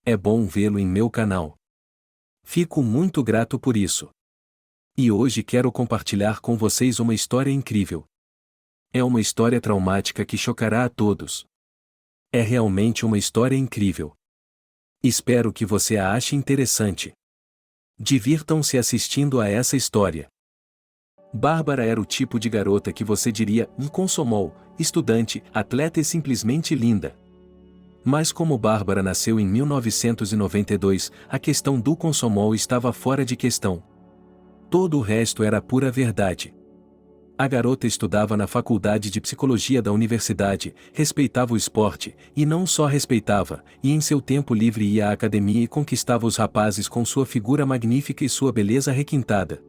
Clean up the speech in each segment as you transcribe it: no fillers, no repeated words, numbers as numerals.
é bom vê-lo em meu canal. Fico muito grato por isso. E hoje quero compartilhar com vocês uma história incrível. É uma história traumática que chocará a todos. É realmente uma história incrível. Espero que você a ache interessante. Divirtam-se assistindo a essa história. Bárbara era o tipo de garota que você diria inconsomol, estudante, atleta e simplesmente linda. Mas como Bárbara nasceu em 1992, a questão do consomol estava fora de questão. Todo o resto era pura verdade. A garota estudava na faculdade de psicologia da universidade, respeitava o esporte, e não só respeitava, e em seu tempo livre ia à academia e conquistava os rapazes com sua figura magnífica e sua beleza requintada.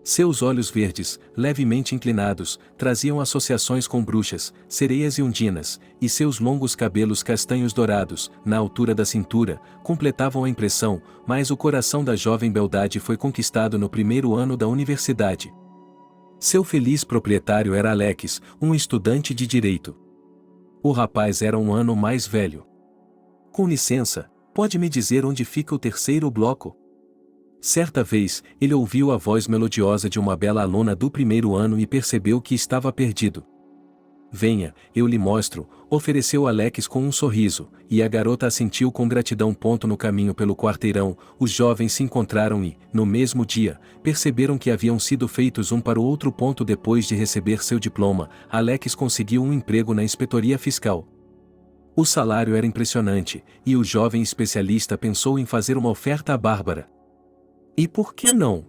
Seus olhos verdes, levemente inclinados, traziam associações com bruxas, sereias e undinas, e seus longos cabelos castanhos dourados, na altura da cintura, completavam a impressão, mas o coração da jovem beldade foi conquistado no primeiro ano da universidade. Seu feliz proprietário era Alex, um estudante de direito. O rapaz era um ano mais velho. Com licença, pode me dizer onde fica o terceiro bloco? Certa vez, ele ouviu a voz melodiosa de uma bela aluna do primeiro ano e percebeu que estava perdido. Venha, eu lhe mostro, ofereceu Alex com um sorriso, e a garota assentiu com gratidão. No caminho pelo quarteirão, os jovens se encontraram e, no mesmo dia, perceberam que haviam sido feitos um para o outro. Depois de receber seu diploma, Alex conseguiu um emprego na inspetoria fiscal. O salário era impressionante, e o jovem especialista pensou em fazer uma oferta a Bárbara. E por que não?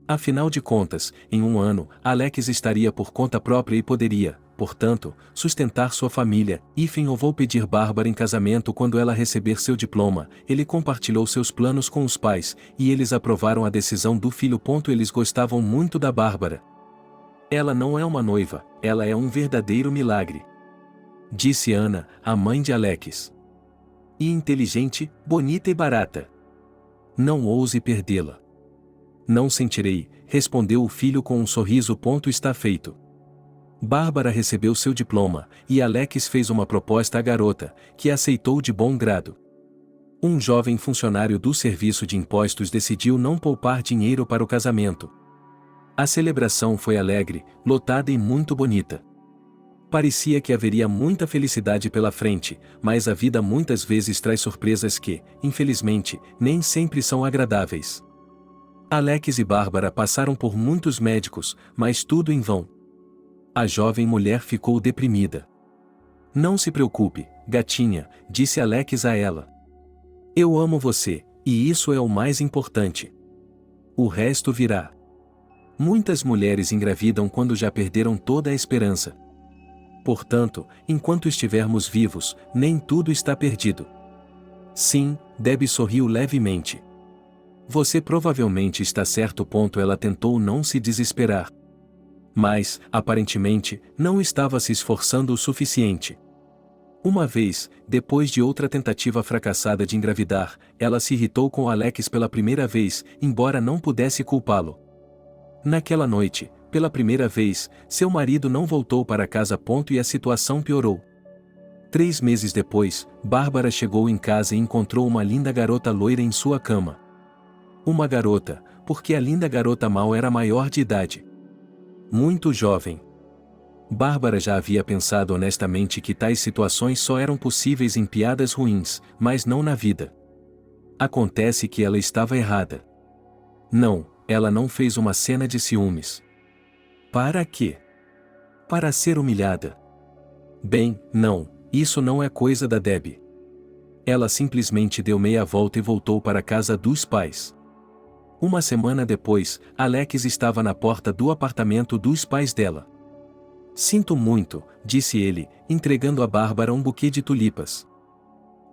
Afinal de contas, em um ano, Alex estaria por conta própria e poderia, portanto, sustentar sua família. Ou vou pedir Bárbara em casamento quando ela receber seu diploma. Ele compartilhou seus planos com os pais, e eles aprovaram a decisão do filho. Eles gostavam muito da Bárbara. Ela não é uma noiva, ela é um verdadeiro milagre, disse Ana, a mãe de Alex. E inteligente, bonita e barata. Não ouse perdê-la. Não sentirei, respondeu o filho com um sorriso. Está feito. Bárbara recebeu seu diploma, e Alex fez uma proposta à garota, que aceitou de bom grado. Um jovem funcionário do Serviço de Impostos decidiu não poupar dinheiro para o casamento. A celebração foi alegre, lotada e muito bonita. Parecia que haveria muita felicidade pela frente, mas a vida muitas vezes traz surpresas que, infelizmente, nem sempre são agradáveis. Alex e Bárbara passaram por muitos médicos, mas tudo em vão. A jovem mulher ficou deprimida. Não se preocupe, gatinha, disse Alex a ela. Eu amo você, e isso é o mais importante. O resto virá. Muitas mulheres engravidam quando já perderam toda a esperança. Portanto, enquanto estivermos vivos, nem tudo está perdido. Sim, Debbie sorriu levemente. Você provavelmente está certo. Ela tentou não se desesperar. Mas, aparentemente, não estava se esforçando o suficiente. Uma vez, depois de outra tentativa fracassada de engravidar, ela se irritou com Alex pela primeira vez, embora não pudesse culpá-lo. Naquela noite, pela primeira vez, seu marido não voltou para casa. E a situação piorou. 3 meses depois, Bárbara chegou em casa e encontrou uma linda garota loira em sua cama. Uma garota, porque a linda garota mal era maior de idade. Muito jovem. Bárbara já havia pensado honestamente que tais situações só eram possíveis em piadas ruins, mas não na vida. Acontece que ela estava errada. Não, ela não fez uma cena de ciúmes. Para quê? Para ser humilhada. Bem, não, isso não é coisa da Debbie. Ela simplesmente deu meia volta e voltou para a casa dos pais. Uma semana depois, Alex estava na porta do apartamento dos pais dela. Sinto muito, disse ele, entregando a Bárbara um buquê de tulipas.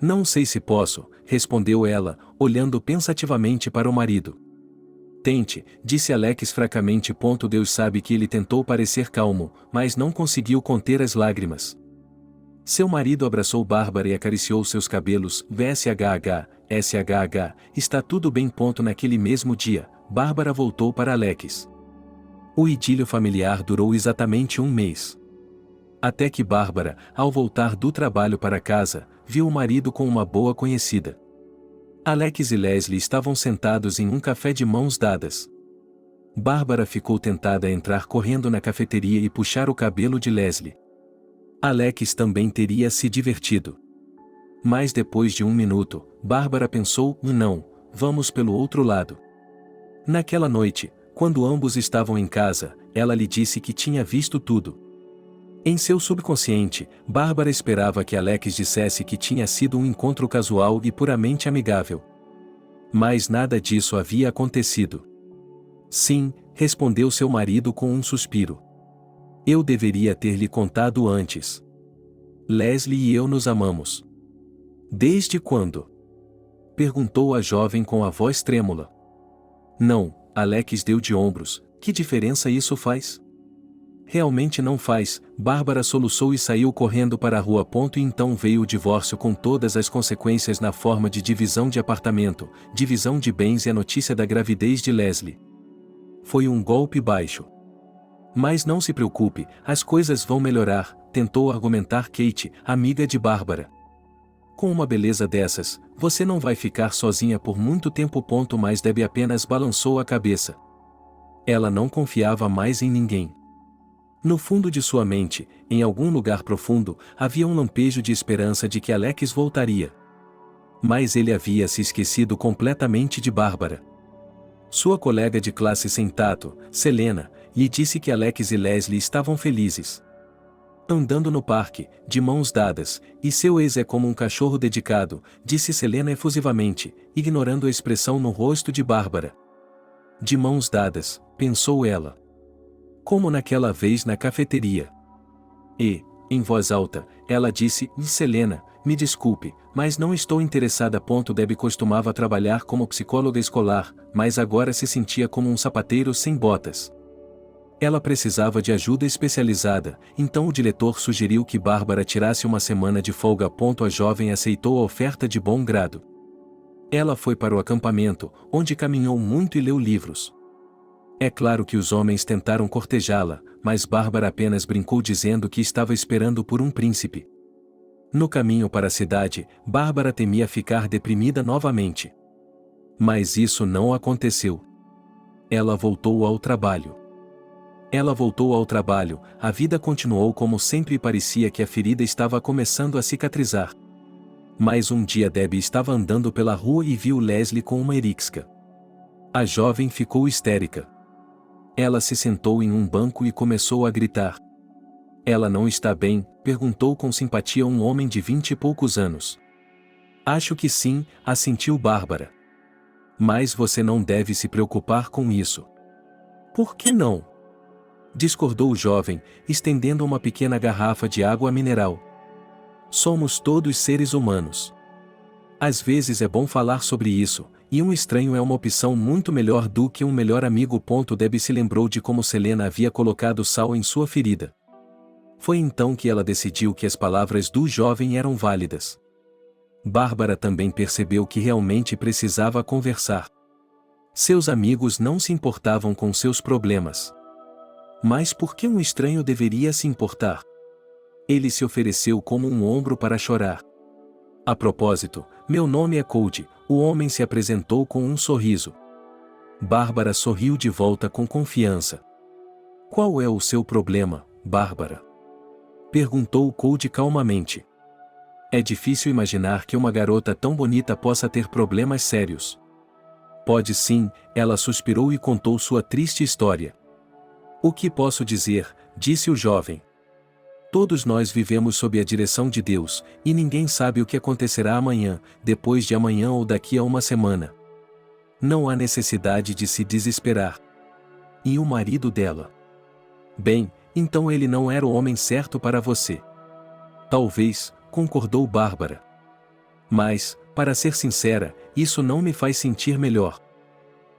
Não sei se posso, respondeu ela, olhando pensativamente para o marido. Tente, disse Alex fracamente. Deus sabe que ele tentou parecer calmo, mas não conseguiu conter as lágrimas. Seu marido abraçou Bárbara e acariciou seus cabelos. SHH, está tudo bem. Naquele mesmo dia, Bárbara voltou para Alex. O idílio familiar durou exatamente 1 mês. Até que Bárbara, ao voltar do trabalho para casa, viu o marido com uma boa conhecida. Alex e Leslie estavam sentados em um café de mãos dadas. Bárbara ficou tentada a entrar correndo na cafeteria e puxar o cabelo de Leslie. Alex também teria se divertido. Mas depois de um minuto, Bárbara pensou: não, vamos pelo outro lado. Naquela noite, quando ambos estavam em casa, ela lhe disse que tinha visto tudo. Em seu subconsciente, Bárbara esperava que Alex dissesse que tinha sido um encontro casual e puramente amigável. Mas nada disso havia acontecido. Sim, respondeu seu marido com um suspiro. Eu deveria ter lhe contado antes. Leslie e eu nos amamos. Desde quando? Perguntou a jovem com a voz trêmula. Não, Alex deu de ombros, que diferença isso faz? Realmente não faz, Bárbara soluçou e saiu correndo para a rua. E então veio o divórcio com todas as consequências na forma de divisão de apartamento, divisão de bens e a notícia da gravidez de Leslie. Foi um golpe baixo. Mas não se preocupe, as coisas vão melhorar, tentou argumentar Kate, amiga de Bárbara. Com uma beleza dessas, você não vai ficar sozinha por muito tempo. Mas Debbie apenas balançou a cabeça. Ela não confiava mais em ninguém. No fundo de sua mente, em algum lugar profundo, havia um lampejo de esperança de que Alex voltaria. Mas ele havia se esquecido completamente de Bárbara. Sua colega de classe sem tato, Selena, lhe disse que Alex e Leslie estavam felizes. Andando no parque, de mãos dadas, e seu ex é como um cachorro dedicado, disse Selena efusivamente, ignorando a expressão no rosto de Bárbara. De mãos dadas, pensou ela. Como naquela vez na cafeteria. E, em voz alta, ela disse: Selena, me desculpe, mas não estou interessada. Debbie costumava trabalhar como psicóloga escolar, mas agora se sentia como um sapateiro sem botas. Ela precisava de ajuda especializada, então o diretor sugeriu que Bárbara tirasse uma semana de folga. A jovem aceitou a oferta de bom grado. Ela foi para o acampamento, onde caminhou muito e leu livros. É claro que os homens tentaram cortejá-la, mas Bárbara apenas brincou dizendo que estava esperando por um príncipe. No caminho para a cidade, Bárbara temia ficar deprimida novamente. Mas isso não aconteceu. Ela voltou ao trabalho. A vida continuou como sempre e parecia que a ferida estava começando a cicatrizar. Mas um dia Debbie estava andando pela rua e viu Leslie com uma eriksca. A jovem ficou histérica. Ela se sentou em um banco e começou a gritar. Ela não está bem? Perguntou com simpatia um homem de 20 e poucos anos. Acho que sim, assentiu Bárbara. Mas você não deve se preocupar com isso. Por que não? Discordou o jovem, estendendo uma pequena garrafa de água mineral. Somos todos seres humanos. Às vezes é bom falar sobre isso, e um estranho é uma opção muito melhor do que um melhor amigo. Debbie se lembrou de como Selena havia colocado sal em sua ferida. Foi então que ela decidiu que as palavras do jovem eram válidas. Bárbara também percebeu que realmente precisava conversar. Seus amigos não se importavam com seus problemas. Mas por que um estranho deveria se importar? Ele se ofereceu como um ombro para chorar. A propósito, meu nome é Cody, o homem se apresentou com um sorriso. Bárbara sorriu de volta com confiança. Qual é o seu problema, Bárbara? Perguntou Cody calmamente. É difícil imaginar que uma garota tão bonita possa ter problemas sérios. Pode sim, ela suspirou e contou sua triste história. O que posso dizer, disse o jovem. Todos nós vivemos sob a direção de Deus, e ninguém sabe o que acontecerá amanhã, depois de amanhã ou daqui a uma semana. Não há necessidade de se desesperar. E o marido dela? Bem, então ele não era o homem certo para você. Talvez, concordou Bárbara. Mas, para ser sincera, isso não me faz sentir melhor.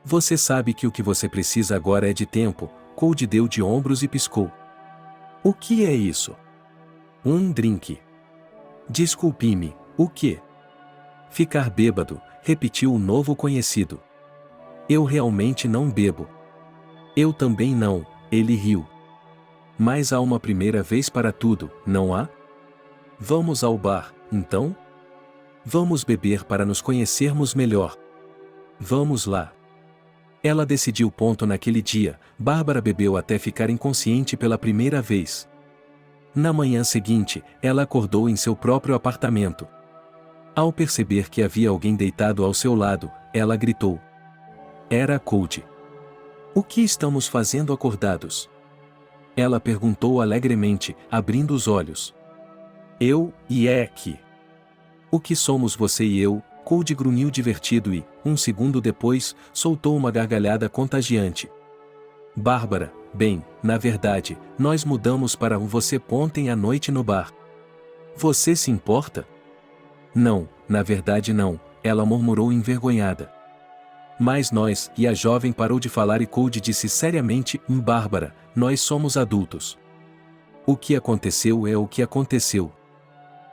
Você sabe que o que você precisa agora é de tempo. Cody deu de ombros e piscou. O que é isso? Um drink. Desculpe-me, o quê? Ficar bêbado, repetiu o novo conhecido. Eu realmente não bebo. Eu também não, ele riu. Mas há uma primeira vez para tudo, não há? Vamos ao bar, então? Vamos beber para nos conhecermos melhor. Vamos lá. Ela decidiu. Naquele dia, Bárbara bebeu até ficar inconsciente pela primeira vez. Na manhã seguinte, ela acordou em seu próprio apartamento. Ao perceber que havia alguém deitado ao seu lado, ela gritou. Era Cody. O que estamos fazendo acordados? Ela perguntou alegremente, abrindo os olhos. Eu, e é aqui. O que somos você e eu? Cody grunhiu divertido e, um segundo depois, soltou uma gargalhada contagiante. Bárbara, bem, na verdade, nós mudamos para você ontem à noite no bar. Você se importa? Não, na verdade não, ela murmurou envergonhada. Mas nós, e a jovem parou de falar e Cody disse seriamente, Bárbara, nós somos adultos. O que aconteceu é o que aconteceu.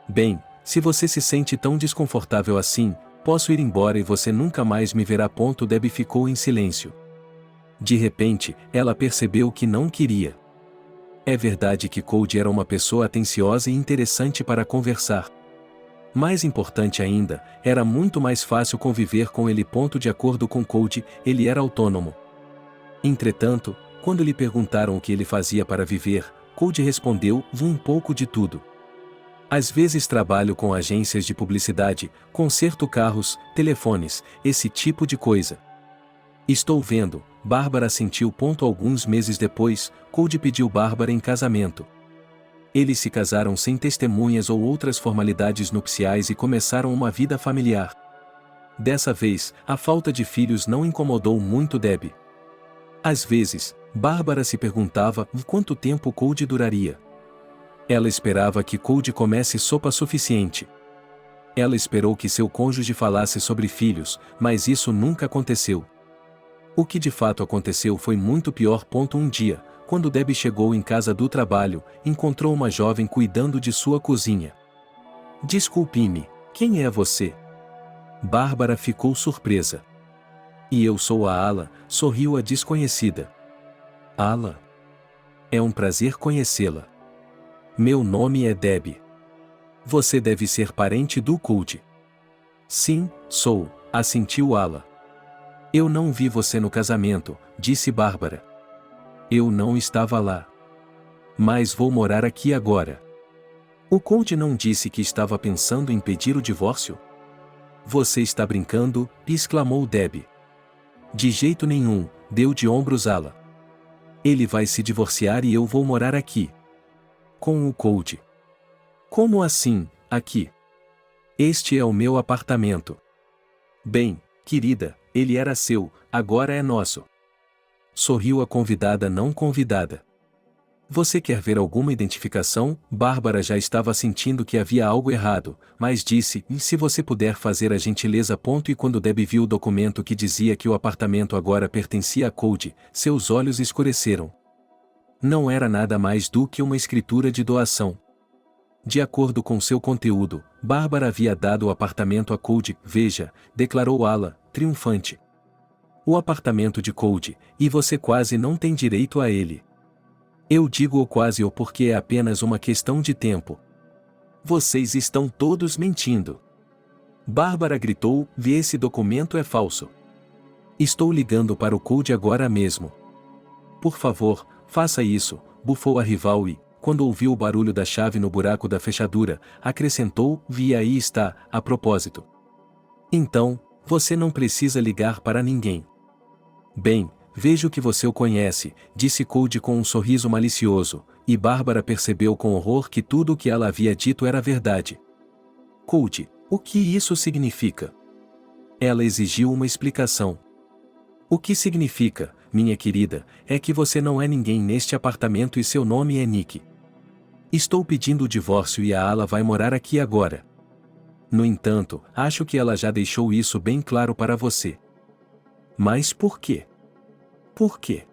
Bem, se você se sente tão desconfortável assim, posso ir embora e você nunca mais me verá. Debbie ficou em silêncio. De repente, ela percebeu que não queria. É verdade que Cody era uma pessoa atenciosa e interessante para conversar. Mais importante ainda, era muito mais fácil conviver com ele. De acordo com Cody, ele era autônomo. Entretanto, quando lhe perguntaram o que ele fazia para viver, Cody respondeu, um pouco de tudo. Às vezes trabalho com agências de publicidade, conserto carros, telefones, esse tipo de coisa. Estou vendo, Bárbara assentiu. Alguns meses depois, Cody pediu Bárbara em casamento. Eles se casaram sem testemunhas ou outras formalidades nupciais e começaram uma vida familiar. Dessa vez, a falta de filhos não incomodou muito Debbie. Às vezes, Bárbara se perguntava quanto tempo Cody duraria. Ela esperava que Cody comesse sopa suficiente. Ela esperou que seu cônjuge falasse sobre filhos, mas isso nunca aconteceu. O que de fato aconteceu foi muito pior. Um dia, quando Debbie chegou em casa do trabalho, encontrou uma jovem cuidando de sua cozinha. Desculpe-me, quem é você? Bárbara ficou surpresa. E eu sou a Ala, sorriu a desconhecida. Ala? É um prazer conhecê-la. Meu nome é Debbie. Você deve ser parente do Cody. Sim, sou, assentiu Ala. Eu não vi você no casamento, disse Bárbara. Eu não estava lá. Mas vou morar aqui agora. O Cody não disse que estava pensando em pedir o divórcio? Você está brincando, exclamou Debbie. De jeito nenhum, deu de ombros Ala. Ele vai se divorciar e eu vou morar aqui. Com o Cody. Como assim, aqui? Este é o meu apartamento. Bem, querida, ele era seu, agora é nosso. Sorriu a convidada não convidada. Você quer ver alguma identificação? Bárbara já estava sentindo que havia algo errado, mas disse, e se você puder fazer a gentileza. E quando Debbie viu o documento que dizia que o apartamento agora pertencia a Cody, seus olhos escureceram. Não era nada mais do que uma escritura de doação. De acordo com seu conteúdo, Bárbara havia dado o apartamento a Cody. Veja, declarou Ala, triunfante. O apartamento de Cody, e você quase não tem direito a ele. Eu digo quase porque é apenas uma questão de tempo. Vocês estão todos mentindo. Bárbara gritou, vê esse documento é falso. Estou ligando para o Cody agora mesmo. Por favor, faça isso, bufou a rival e, quando ouviu o barulho da chave no buraco da fechadura, acrescentou, vi aí está, a propósito. Então, você não precisa ligar para ninguém. Bem, vejo que você o conhece, disse Cody com um sorriso malicioso, e Bárbara percebeu com horror que tudo o que ela havia dito era verdade. Cody, o que isso significa? Ela exigiu uma explicação. O que significa, minha querida, é que você não é ninguém neste apartamento e seu nome é Nick. Estou pedindo o divórcio e a Ala vai morar aqui agora. No entanto, acho que ela já deixou isso bem claro para você. Mas por quê? Por quê?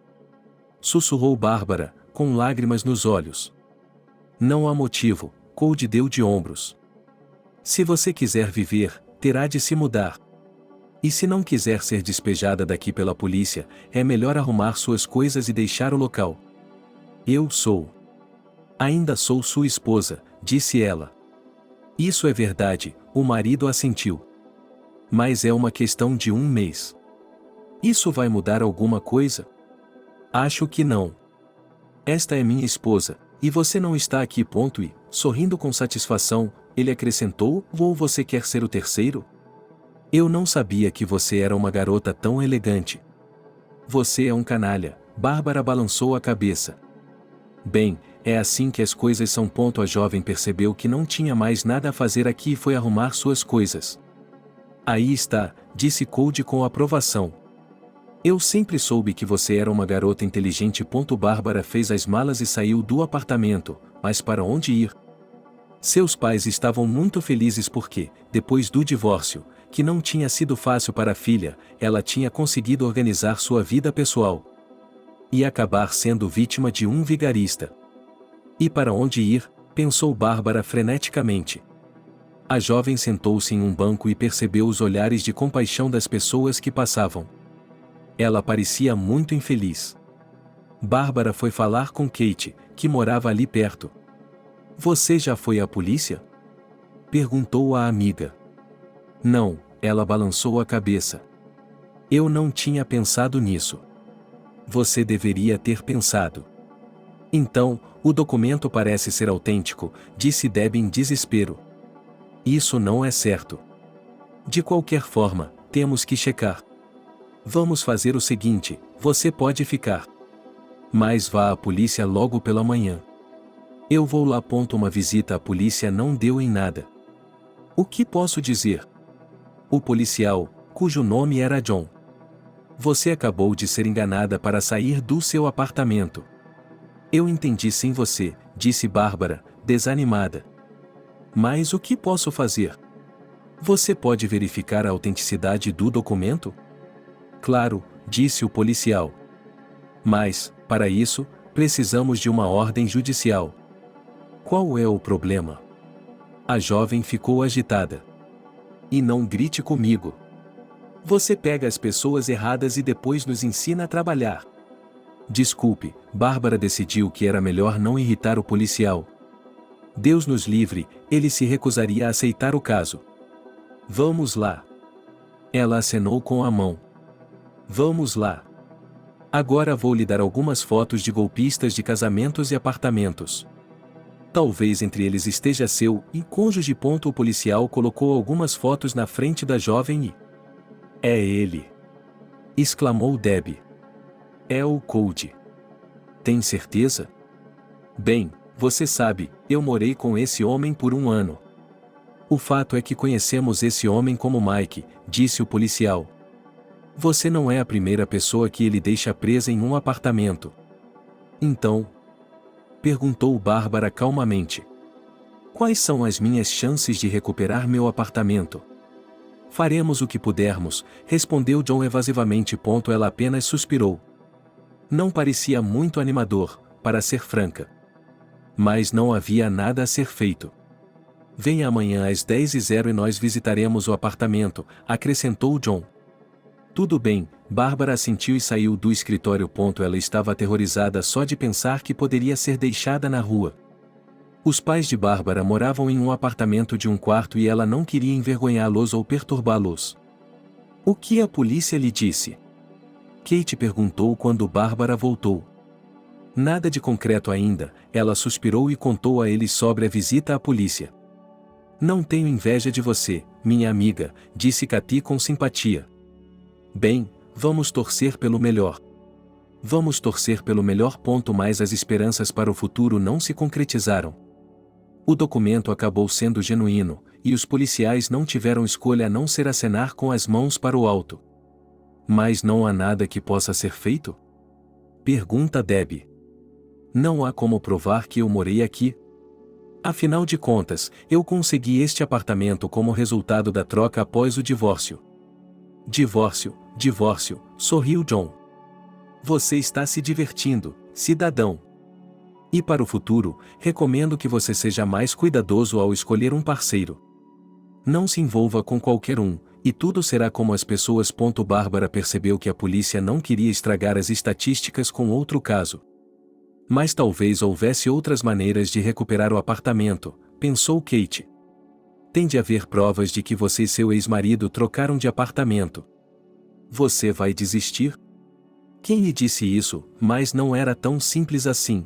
Sussurrou Bárbara, com lágrimas nos olhos. Não há motivo, Cody deu de ombros. Se você quiser viver, terá de se mudar. E se não quiser ser despejada daqui pela polícia, é melhor arrumar suas coisas e deixar o local. Eu sou. Ainda sou sua esposa, disse ela. Isso é verdade, o marido assentiu. Mas é uma questão de 1 mês. Isso vai mudar alguma coisa? Acho que não. Esta é minha esposa, e você não está aqui. E, sorrindo com satisfação, ele acrescentou: ou você quer ser o terceiro? Eu não sabia que você era uma garota tão elegante. Você é um canalha, Bárbara balançou a cabeça. Bem, é assim que as coisas são. A jovem percebeu que não tinha mais nada a fazer aqui e foi arrumar suas coisas. Aí está, disse Cody com aprovação. Eu sempre soube que você era uma garota inteligente. Bárbara fez as malas e saiu do apartamento, mas para onde ir? Seus pais estavam muito felizes porque, depois do divórcio, que não tinha sido fácil para a filha, ela tinha conseguido organizar sua vida pessoal. E acabar sendo vítima de um vigarista. E para onde ir? Pensou Bárbara freneticamente. A jovem sentou-se em um banco e percebeu os olhares de compaixão das pessoas que passavam. Ela parecia muito infeliz. Bárbara foi falar com Kate, que morava ali perto. Você já foi à polícia? Perguntou a amiga. Não, ela balançou a cabeça. Eu não tinha pensado nisso. Você deveria ter pensado. Então, o documento parece ser autêntico, disse Debbie em desespero. Isso não é certo. De qualquer forma, temos que checar. Vamos fazer o seguinte: você pode ficar. Mas vá à polícia logo pela manhã. Eu vou lá. Uma visita à polícia não deu em nada. O que posso dizer? O policial, cujo nome era John. Você acabou de ser enganada para sair do seu apartamento. Eu entendi sim você, disse Bárbara, desanimada. Mas o que posso fazer? Você pode verificar a autenticidade do documento? Claro, disse o policial. Mas, para isso, precisamos de uma ordem judicial. Qual é o problema? A jovem ficou agitada. E não grite comigo. Você pega as pessoas erradas e depois nos ensina a trabalhar. Desculpe, Bárbara decidiu que era melhor não irritar o policial. Deus nos livre, ele se recusaria a aceitar o caso. Vamos lá. Ela acenou com a mão. Vamos lá. Agora vou lhe dar algumas fotos de golpistas de casamentos e apartamentos. Talvez entre eles esteja seu cônjuge. O policial colocou algumas fotos na frente da jovem e... É ele! Exclamou Debbie. É o Cody. Tem certeza? Bem, você sabe, eu morei com esse homem por 1 ano. O fato é que conhecemos esse homem como Mike, disse o policial. Você não é a primeira pessoa que ele deixa presa em um apartamento. Então? Perguntou Bárbara calmamente. Quais são as minhas chances de recuperar meu apartamento? Faremos o que pudermos, respondeu John evasivamente. Ela apenas suspirou. Não parecia muito animador, para ser franca. Mas não havia nada a ser feito. Venha amanhã às 10h e nós visitaremos o apartamento, acrescentou John. Tudo bem, Bárbara assentiu e saiu do escritório. Ela estava aterrorizada só de pensar que poderia ser deixada na rua. Os pais de Bárbara moravam em um apartamento de 1 quarto e ela não queria envergonhá-los ou perturbá-los. O que a polícia lhe disse? Kate perguntou quando Bárbara voltou. Nada de concreto ainda, ela suspirou e contou a eles sobre a visita à polícia. Não tenho inveja de você, minha amiga, disse Katy com simpatia. Bem, vamos torcer pelo melhor. Vamos torcer pelo melhor. Mas as esperanças para o futuro não se concretizaram. O documento acabou sendo genuíno, e os policiais não tiveram escolha a não ser acenar com as mãos para o alto. Mas não há nada que possa ser feito? Pergunta Debbie. Não há como provar que eu morei aqui? Afinal de contas, eu consegui este apartamento como resultado da troca após o divórcio. Divórcio, sorriu John. Você está se divertindo, cidadão. E para o futuro, recomendo que você seja mais cuidadoso ao escolher um parceiro. Não se envolva com qualquer um, e tudo será como as pessoas. Bárbara percebeu que a polícia não queria estragar as estatísticas com outro caso. Mas talvez houvesse outras maneiras de recuperar o apartamento, pensou Kate. Tem de haver provas de que você e seu ex-marido trocaram de apartamento. Você vai desistir? Quem lhe disse isso? Mas não era tão simples assim.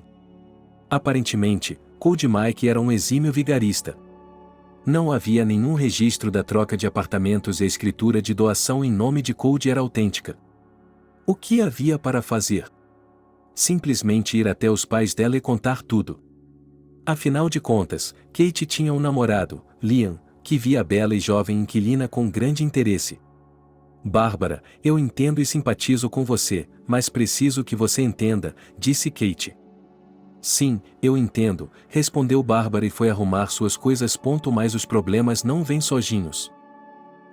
Aparentemente, Cold Mike era um exímio vigarista. Não havia nenhum registro da troca de apartamentos e a escritura de doação em nome de Cold era autêntica. O que havia para fazer? Simplesmente ir até os pais dela e contar tudo. Afinal de contas, Kate tinha um namorado, Liam, que via a bela e jovem inquilina com grande interesse. Bárbara, eu entendo e simpatizo com você, mas preciso que você entenda, disse Kate. Sim, eu entendo, respondeu Bárbara e foi arrumar suas coisas. Mas os problemas não vêm sozinhos.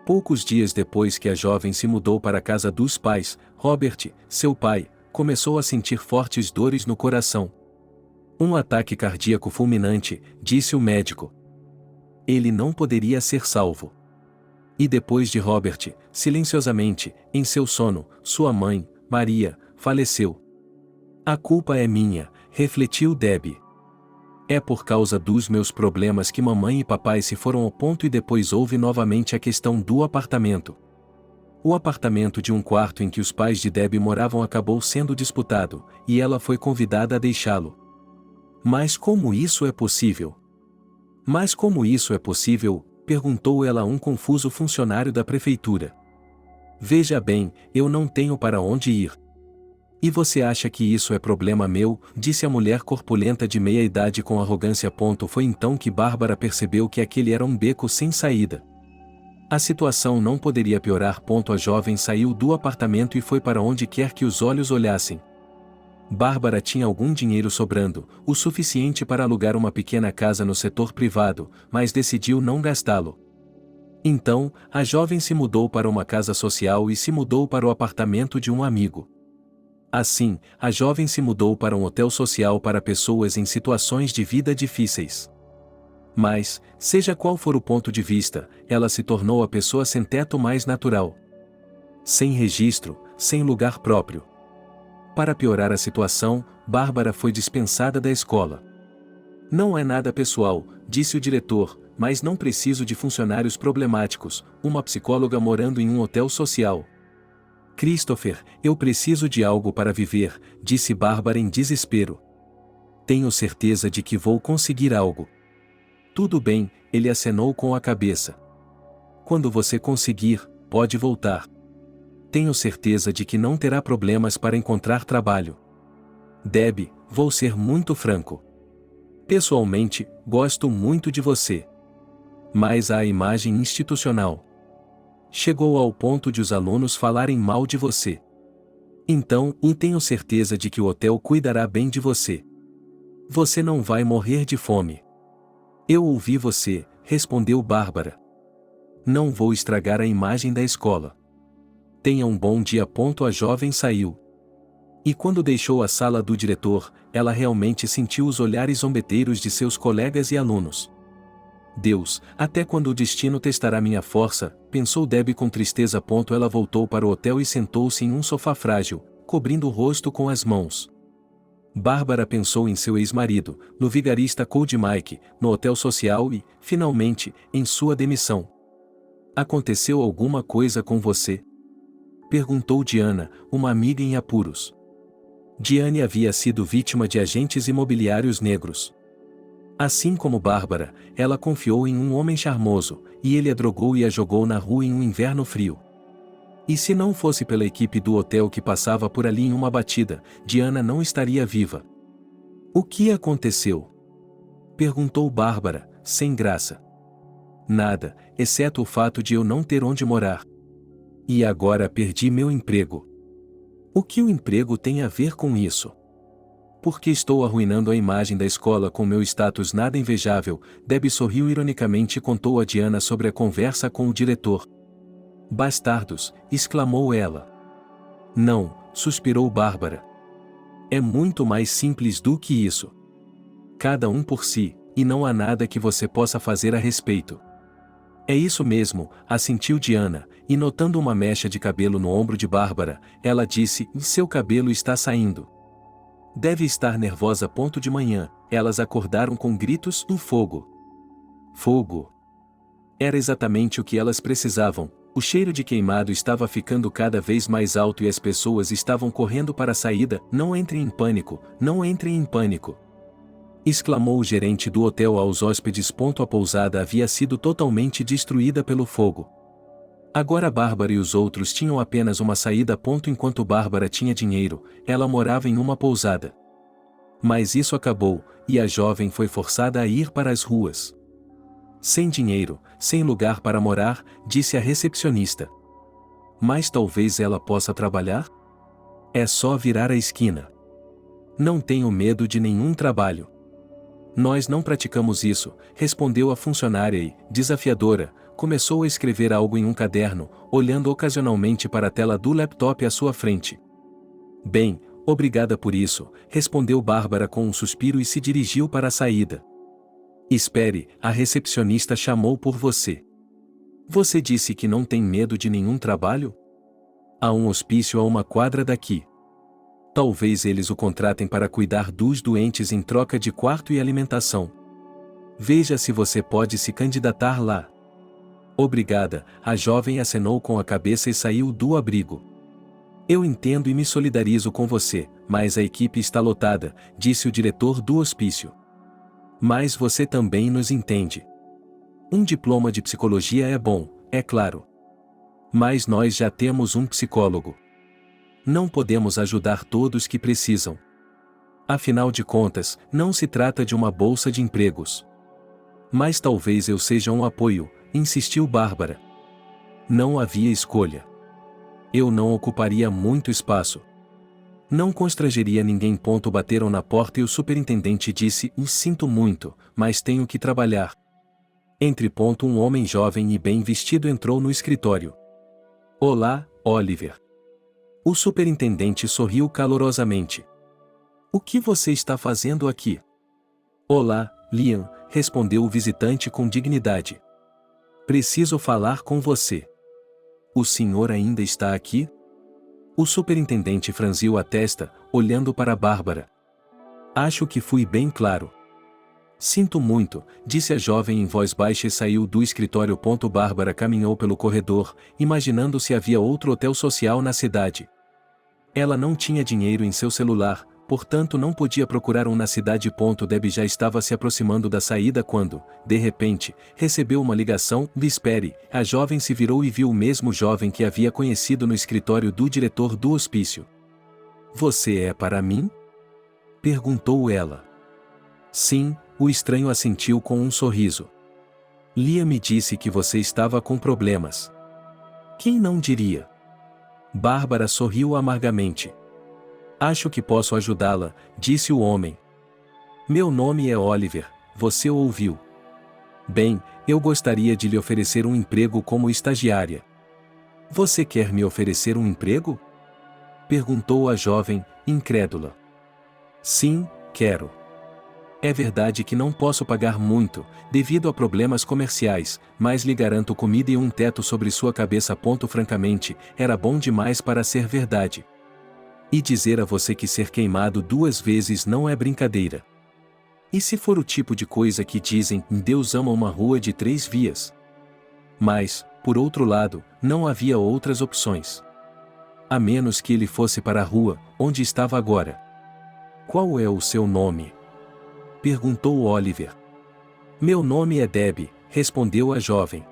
Poucos dias depois que a jovem se mudou para a casa dos pais, Robert, seu pai, começou a sentir fortes dores no coração. Um ataque cardíaco fulminante, disse o médico. Ele não poderia ser salvo. E depois de Robert, silenciosamente, em seu sono, sua mãe, Maria, faleceu. A culpa é minha, refletiu Debbie. É por causa dos meus problemas que mamãe e papai se foram ao ponto. E depois houve novamente a questão do apartamento. O apartamento de um quarto em que os pais de Debbie moravam acabou sendo disputado, e ela foi convidada a deixá-lo. Mas como isso é possível? Mas como isso é possível? Perguntou ela a um confuso funcionário da prefeitura. Veja bem, eu não tenho para onde ir. E você acha que isso é problema meu? Disse a mulher corpulenta de meia-idade com arrogância. Foi então que Bárbara percebeu que aquele era um beco sem saída. A situação não poderia piorar. A jovem saiu do apartamento e foi para onde quer que os olhos olhassem. Bárbara tinha algum dinheiro sobrando, o suficiente para alugar uma pequena casa no setor privado, mas decidiu não gastá-lo. Então, a jovem se mudou para uma casa social e se mudou para o apartamento de um amigo. Assim, a jovem se mudou para um hotel social para pessoas em situações de vida difíceis. Mas, seja qual for o ponto de vista, ela se tornou a pessoa sem teto mais natural. Sem registro, sem lugar próprio. Para piorar a situação, Bárbara foi dispensada da escola. Não é nada pessoal, disse o diretor, mas não preciso de funcionários problemáticos, uma psicóloga morando em um hotel social. Christopher, eu preciso de algo para viver, disse Bárbara em desespero. Tenho certeza de que vou conseguir algo. Tudo bem, ele acenou com a cabeça. Quando você conseguir, pode voltar. Tenho certeza de que não terá problemas para encontrar trabalho. Debbie, vou ser muito franco. Pessoalmente, gosto muito de você. Mas há a imagem institucional. Chegou ao ponto de os alunos falarem mal de você. Então, tenho certeza de que o hotel cuidará bem de você. Você não vai morrer de fome. Eu ouvi você, respondeu Bárbara. Não vou estragar a imagem da escola. Tenha um bom dia. A jovem saiu. E quando deixou a sala do diretor, ela realmente sentiu os olhares zombeteiros de seus colegas e alunos. Deus, até quando o destino testará minha força, pensou Debbie com tristeza. Ela voltou para o hotel e sentou-se em um sofá frágil, cobrindo o rosto com as mãos. Bárbara pensou em seu ex-marido, no vigarista Cold Mike, no hotel social e, finalmente, em sua demissão. Aconteceu alguma coisa com você? Perguntou Diana, uma amiga em apuros. Diane havia sido vítima de agentes imobiliários negros. Assim como Bárbara, ela confiou em um homem charmoso, e ele a drogou e a jogou na rua em um inverno frio. E se não fosse pela equipe do hotel que passava por ali em uma batida, Diana não estaria viva. O que aconteceu? Perguntou Bárbara, sem graça. Nada, exceto o fato de eu não ter onde morar. E agora perdi meu emprego. O que o emprego tem a ver com isso? Porque estou arruinando a imagem da escola com meu status nada invejável. Debbie sorriu ironicamente e contou a Diana sobre a conversa com o diretor. Bastardos, exclamou ela. Não, suspirou Bárbara. É muito mais simples do que isso. Cada um por si, e não há nada que você possa fazer a respeito. É isso mesmo, assentiu Diana, e notando uma mecha de cabelo no ombro de Bárbara, ela disse: seu cabelo está saindo. Deve estar nervosa. De manhã, elas acordaram com gritos: um fogo. Fogo. Era exatamente o que elas precisavam. O cheiro de queimado estava ficando cada vez mais alto e as pessoas estavam correndo para a saída. Não entrem em pânico, não entrem em pânico! Exclamou o gerente do hotel aos hóspedes. A pousada havia sido totalmente destruída pelo fogo. Agora Bárbara e os outros tinham apenas uma saída. Enquanto Bárbara tinha dinheiro, ela morava em uma pousada. Mas isso acabou, e a jovem foi forçada a ir para as ruas. Sem dinheiro, sem lugar para morar, disse a recepcionista. Mas talvez ela possa trabalhar? É só virar a esquina. Não tenho medo de nenhum trabalho. Nós não praticamos isso, respondeu a funcionária e, desafiadora, começou a escrever algo em um caderno, olhando ocasionalmente para a tela do laptop à sua frente. Bem, obrigada por isso, respondeu Bárbara com um suspiro e se dirigiu para a saída. Espere, a recepcionista chamou por você. Você disse que não tem medo de nenhum trabalho? Há um hospício a uma quadra daqui. Talvez eles o contratem para cuidar dos doentes em troca de quarto e alimentação. Veja se você pode se candidatar lá. Obrigada, a jovem acenou com a cabeça e saiu do abrigo. Eu entendo e me solidarizo com você, mas a equipe está lotada, disse o diretor do hospício. Mas você também nos entende. Um diploma de psicologia é bom, é claro. Mas nós já temos um psicólogo. Não podemos ajudar todos que precisam. Afinal de contas, não se trata de uma bolsa de empregos. Mas talvez eu seja um apoio, insistiu Bárbara. Não havia escolha. Eu não ocuparia muito espaço. Não constrangeria ninguém. Bateram na porta e o superintendente disse: sinto muito, mas tenho que trabalhar. Um homem jovem e bem vestido entrou no escritório. Olá, Oliver. O superintendente sorriu calorosamente. O que você está fazendo aqui? Olá, Liam, respondeu o visitante com dignidade. Preciso falar com você. O senhor ainda está aqui? O superintendente franziu a testa, olhando para Bárbara. Acho que fui bem claro. Sinto muito, disse a jovem em voz baixa e saiu do escritório. Bárbara caminhou pelo corredor, imaginando se havia outro hotel social na cidade. Ela não tinha dinheiro em seu celular, portanto não podia procurar um na cidade. Deb já estava se aproximando da saída quando, de repente, recebeu uma ligação. Espere, a jovem se virou e viu o mesmo jovem que havia conhecido no escritório do diretor do hospício. Você é para mim? Perguntou ela. Sim, o estranho assentiu com um sorriso. Liam me disse que você estava com problemas. Quem não diria? Bárbara sorriu amargamente. Acho que posso ajudá-la, disse o homem. Meu nome é Oliver, você ouviu. Bem, eu gostaria de lhe oferecer um emprego como estagiária. Você quer me oferecer um emprego? Perguntou a jovem, incrédula. Sim, quero. É verdade que não posso pagar muito, devido a problemas comerciais, mas lhe garanto comida e um teto sobre sua cabeça. Francamente, era bom demais para ser verdade. E dizer a você que ser queimado 2 vezes não é brincadeira. E se for o tipo de coisa que dizem, Deus ama uma rua de 3 vias? Mas, por outro lado, não havia outras opções. A menos que ele fosse para a rua, onde estava agora. Qual é o seu nome? Perguntou Oliver. Meu nome é Deb, respondeu a jovem.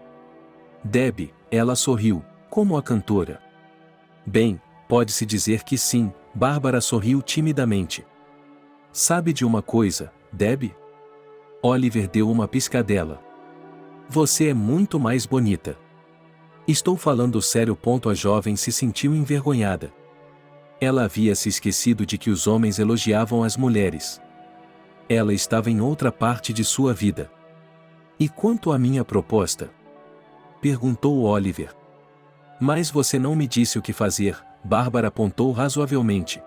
Deb, ela sorriu, como a cantora. Bem, pode-se dizer que sim, Bárbara sorriu timidamente. Sabe de uma coisa, Deb? Oliver deu uma piscadela. Você é muito mais bonita. Estou falando sério. A jovem se sentiu envergonhada. Ela havia se esquecido de que os homens elogiavam as mulheres. Ela estava em outra parte de sua vida. E quanto à minha proposta? Perguntou Oliver. Mas você não me disse o que fazer, Bárbara apontou razoavelmente.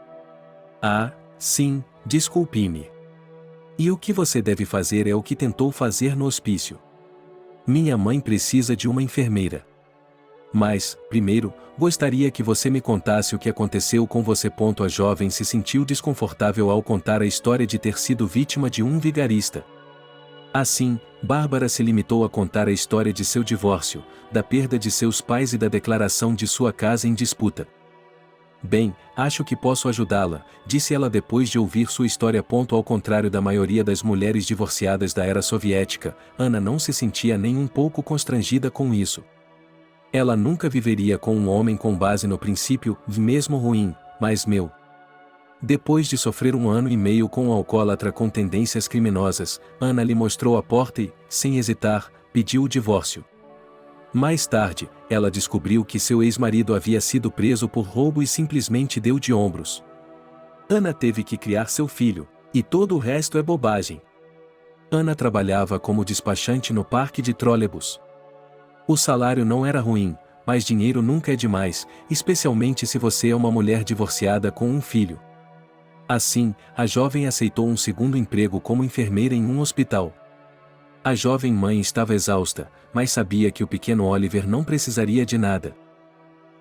Ah, sim, desculpe-me. E o que você deve fazer é o que tentou fazer no hospício. Minha mãe precisa de uma enfermeira. Mas, primeiro, gostaria que você me contasse o que aconteceu com você. A jovem se sentiu desconfortável ao contar a história de ter sido vítima de um vigarista. Assim, Bárbara se limitou a contar a história de seu divórcio, da perda de seus pais e da declaração de sua casa em disputa. Bem, acho que posso ajudá-la, disse ela depois de ouvir sua história. Ao contrário da maioria das mulheres divorciadas da era soviética, Ana não se sentia nem um pouco constrangida com isso. Ela nunca viveria com um homem com base no princípio, mesmo ruim, mas meu. Depois de sofrer 1 ano e meio com um alcoólatra com tendências criminosas, Ana lhe mostrou a porta e, sem hesitar, pediu o divórcio. Mais tarde, ela descobriu que seu ex-marido havia sido preso por roubo e simplesmente deu de ombros. Ana teve que criar seu filho, e todo o resto é bobagem. Ana trabalhava como despachante no parque de trólebus. O salário não era ruim, mas dinheiro nunca é demais, especialmente se você é uma mulher divorciada com um filho. Assim, a jovem aceitou um segundo emprego como enfermeira em um hospital. A jovem mãe estava exausta, mas sabia que o pequeno Oliver não precisaria de nada.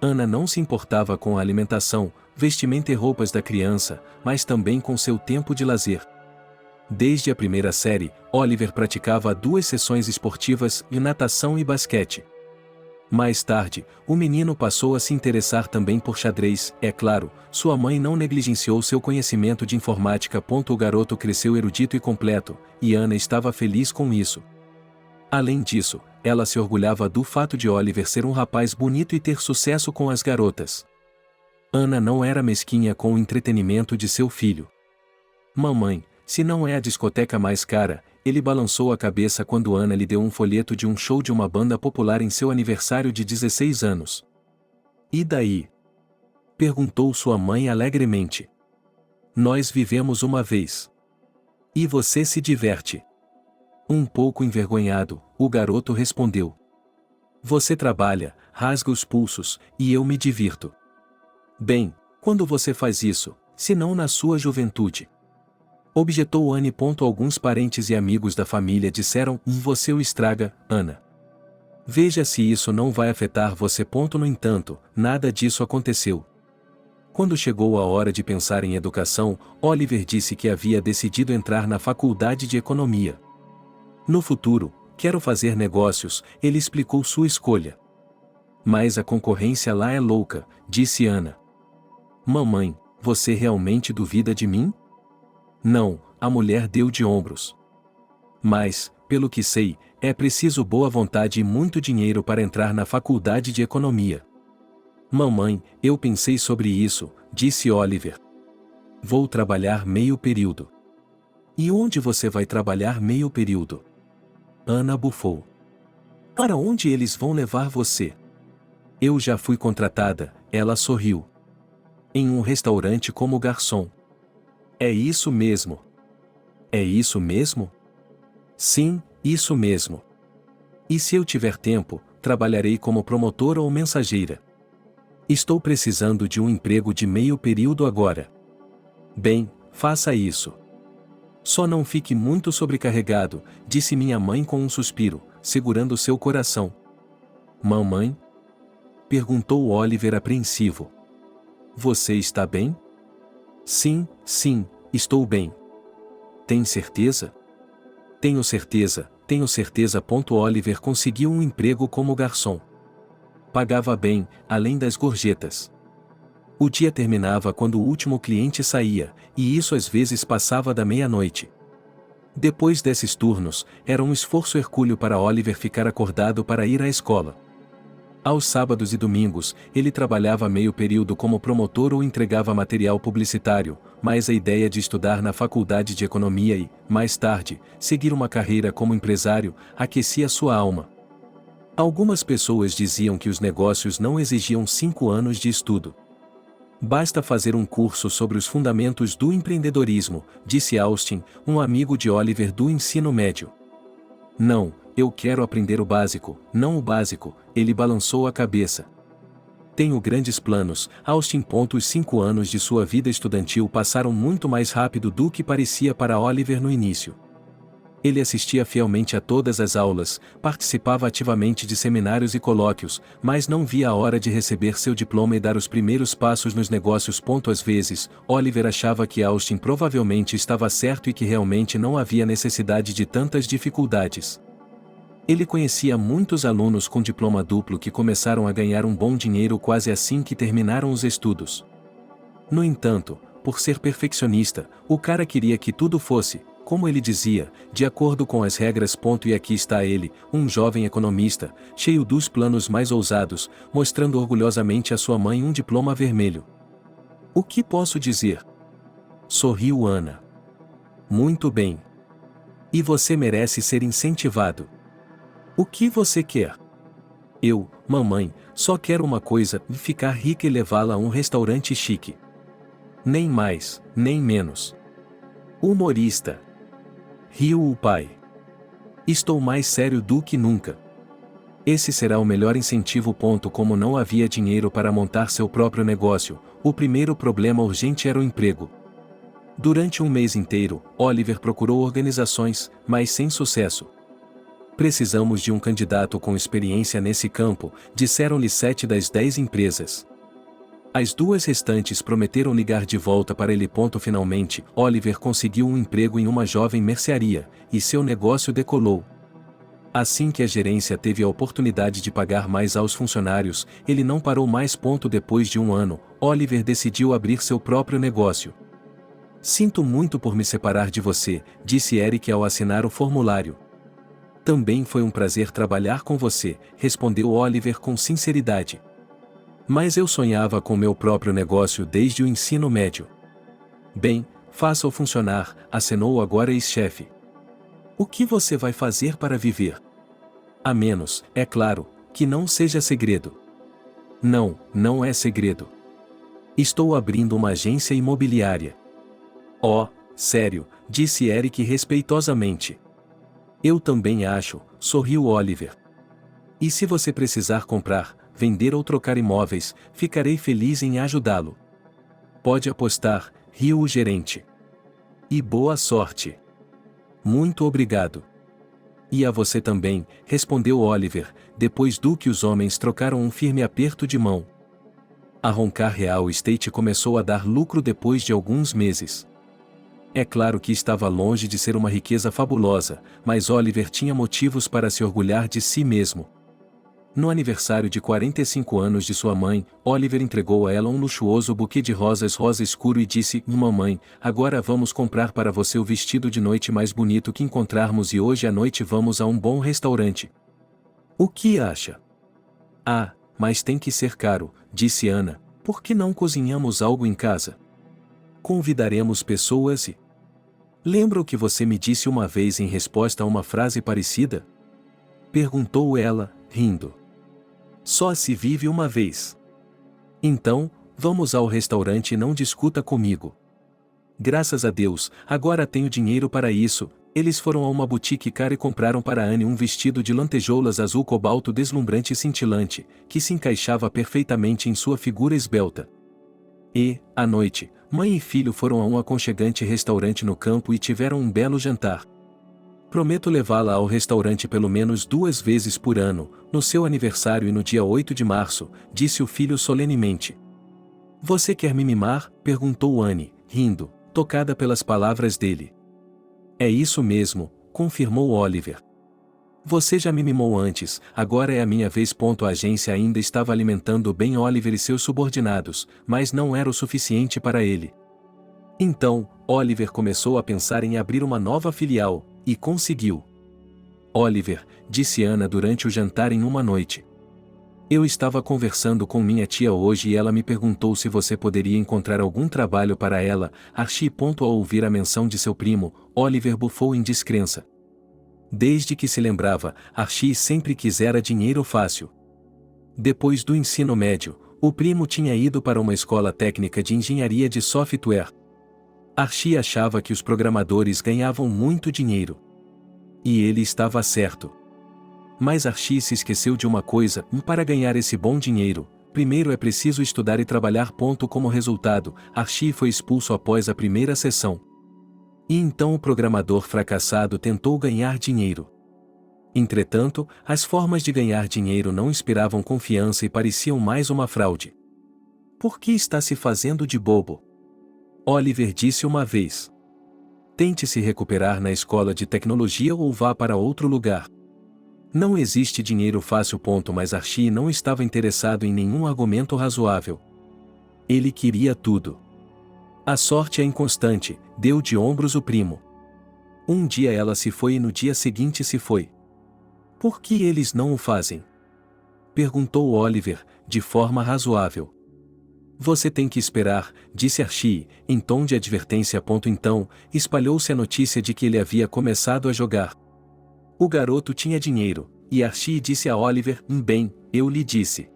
Ana não se importava com a alimentação, vestimenta e roupas da criança, mas também com seu tempo de lazer. Desde a primeira série, Oliver praticava 2 sessões esportivas de natação e basquete. Mais tarde, o menino passou a se interessar também por xadrez, é claro, sua mãe não negligenciou seu conhecimento de informática. O garoto cresceu erudito e completo, e Ana estava feliz com isso. Além disso, ela se orgulhava do fato de Oliver ser um rapaz bonito e ter sucesso com as garotas. Ana não era mesquinha com o entretenimento de seu filho. Mamãe, se não é a discoteca mais cara, ele balançou a cabeça quando Ana lhe deu um folheto de um show de uma banda popular em seu aniversário de 16 anos. E daí? Perguntou sua mãe alegremente. Nós vivemos uma vez. E você se diverte? Um pouco envergonhado, o garoto respondeu. Você trabalha, rasga os pulsos, e eu me divirto. Bem, quando você faz isso, se não na sua juventude? Objetou Anne. Alguns parentes e amigos da família disseram, você o estraga, Ana. Veja se isso não vai afetar você. No entanto, nada disso aconteceu. Quando chegou a hora de pensar em educação, Oliver disse que havia decidido entrar na faculdade de economia. No futuro, quero fazer negócios, ele explicou sua escolha. Mas a concorrência lá é louca, disse Ana. Mamãe, você realmente duvida de mim? Não, a mulher deu de ombros. Mas, pelo que sei, é preciso boa vontade e muito dinheiro para entrar na faculdade de economia. Mamãe, eu pensei sobre isso, disse Oliver. Vou trabalhar meio período. E onde você vai trabalhar meio período? Ana bufou. Para onde eles vão levar você? Eu já fui contratada, ela sorriu. Em um restaurante como garçom. É isso mesmo. É isso mesmo? Sim, isso mesmo. E se eu tiver tempo, trabalharei como promotora ou mensageira. Estou precisando de um emprego de meio período agora. Bem, faça isso. Só não fique muito sobrecarregado, disse minha mãe com um suspiro, segurando seu coração. Mamãe? Perguntou Oliver apreensivo. Você está bem? Sim, estou bem. Tem certeza? Tenho certeza. Oliver conseguiu um emprego como garçom. Pagava bem, além das gorjetas. O dia terminava quando o último cliente saía, e isso às vezes passava da meia-noite. Depois desses turnos, era um esforço hercúleo para Oliver ficar acordado para ir à escola. Aos sábados e domingos, ele trabalhava meio período como promotor ou entregava material publicitário, mas a ideia de estudar na faculdade de economia e, mais tarde, seguir uma carreira como empresário, aquecia sua alma. Algumas pessoas diziam que os negócios não exigiam 5 anos de estudo. Basta fazer um curso sobre os fundamentos do empreendedorismo, disse Austin, um amigo de Oliver do ensino médio. Não, eu quero aprender o básico, não o básico, ele balançou a cabeça. Tenho grandes planos, Austin. Os 5 anos de sua vida estudantil passaram muito mais rápido do que parecia para Oliver no início. Ele assistia fielmente a todas as aulas, participava ativamente de seminários e colóquios, mas não via a hora de receber seu diploma e dar os primeiros passos nos negócios. Às vezes, Oliver achava que Austin provavelmente estava certo e que realmente não havia necessidade de tantas dificuldades. Ele conhecia muitos alunos com diploma duplo que começaram a ganhar um bom dinheiro quase assim que terminaram os estudos. No entanto, por ser perfeccionista, o cara queria que tudo fosse, como ele dizia, de acordo com as regras. E aqui está ele, um jovem economista, cheio dos planos mais ousados, mostrando orgulhosamente a sua mãe um diploma vermelho. O que posso dizer? Sorriu Ana. Muito bem. E você merece ser incentivado. O que você quer? Eu, mamãe, só quero uma coisa: ficar rica e levá-la a um restaurante chique. Nem mais, nem menos. Humorista. Riu o pai. Estou mais sério do que nunca. Esse será o melhor incentivo. Como não havia dinheiro para montar seu próprio negócio, o primeiro problema urgente era o emprego. Durante um mês inteiro, Oliver procurou organizações, mas sem sucesso. Precisamos de um candidato com experiência nesse campo, disseram-lhe 7 das 10 empresas. As 2 restantes prometeram ligar de volta para ele. Finalmente, Oliver conseguiu um emprego em uma jovem mercearia, e seu negócio decolou. Assim que a gerência teve a oportunidade de pagar mais aos funcionários, ele não parou mais. Depois de um ano, Oliver decidiu abrir seu próprio negócio. Sinto muito por me separar de você, disse Eric ao assinar o formulário. Também foi um prazer trabalhar com você, respondeu Oliver com sinceridade. Mas eu sonhava com meu próprio negócio desde o ensino médio. Bem, faça-o funcionar, acenou agora ex-chefe. O que você vai fazer para viver? A menos, é claro, que não seja segredo. Não, não é segredo. Estou abrindo uma agência imobiliária. Oh, sério, disse Eric respeitosamente. Eu também acho, sorriu Oliver. E se você precisar comprar, vender ou trocar imóveis, ficarei feliz em ajudá-lo. Pode apostar, riu o gerente. E boa sorte. Muito obrigado. E a você também, respondeu Oliver, depois do que os homens trocaram um firme aperto de mão. A Roncar Real Estate começou a dar lucro depois de alguns meses. É claro que estava longe de ser uma riqueza fabulosa, mas Oliver tinha motivos para se orgulhar de si mesmo. No aniversário de 45 anos de sua mãe, Oliver entregou a ela um luxuoso buquê de rosas rosa escuro e disse: Mamãe, agora vamos comprar para você o vestido de noite mais bonito que encontrarmos e hoje à noite vamos a um bom restaurante. O que acha? Ah, mas tem que ser caro, disse Ana. Por que não cozinhamos algo em casa? Convidaremos pessoas e... Lembra o que você me disse uma vez em resposta a uma frase parecida? Perguntou ela, rindo. Só se vive uma vez. Então, vamos ao restaurante e não discuta comigo. Graças a Deus, agora tenho dinheiro para isso. Eles foram a uma boutique cara e compraram para Anne um vestido de lantejoulas azul cobalto deslumbrante e cintilante, que se encaixava perfeitamente em sua figura esbelta. E, à noite, mãe e filho foram a um aconchegante restaurante no campo e tiveram um belo jantar. Prometo levá-la ao restaurante pelo menos 2 vezes por ano, no seu aniversário e no dia 8 de março, disse o filho solenemente. Você quer me mimar? Perguntou Anne, rindo, tocada pelas palavras dele. É isso mesmo, confirmou Oliver. Você já me mimou antes, agora é a minha vez. A agência ainda estava alimentando bem Oliver e seus subordinados, mas não era o suficiente para ele. Então, Oliver começou a pensar em abrir uma nova filial, e conseguiu. Oliver, disse Ana durante o jantar em uma noite. Eu estava conversando com minha tia hoje e ela me perguntou se você poderia encontrar algum trabalho para ela. Archie. Ao ouvir a menção de seu primo, Oliver bufou em descrença. Desde que se lembrava, Archie sempre quisera dinheiro fácil. Depois do ensino médio, o primo tinha ido para uma escola técnica de engenharia de software. Archie achava que os programadores ganhavam muito dinheiro. E ele estava certo. Mas Archie se esqueceu de uma coisa: para ganhar esse bom dinheiro, primeiro é preciso estudar e trabalhar. Como resultado, Archie foi expulso após a primeira sessão. E então o programador fracassado tentou ganhar dinheiro. Entretanto, as formas de ganhar dinheiro não inspiravam confiança e pareciam mais uma fraude. Por que está se fazendo de bobo? Oliver disse uma vez. Tente se recuperar na escola de tecnologia ou vá para outro lugar. Não existe dinheiro fácil. Mas Archie não estava interessado em nenhum argumento razoável. Ele queria tudo. A sorte é inconstante, deu de ombros o primo. Um dia ela se foi e no dia seguinte se foi. Por que eles não o fazem? Perguntou Oliver, de forma razoável. Você tem que esperar, disse Archie, em tom de advertência. Então, espalhou-se a notícia de que ele havia começado a jogar. O garoto tinha dinheiro, e Archie disse a Oliver: bem, eu lhe disse.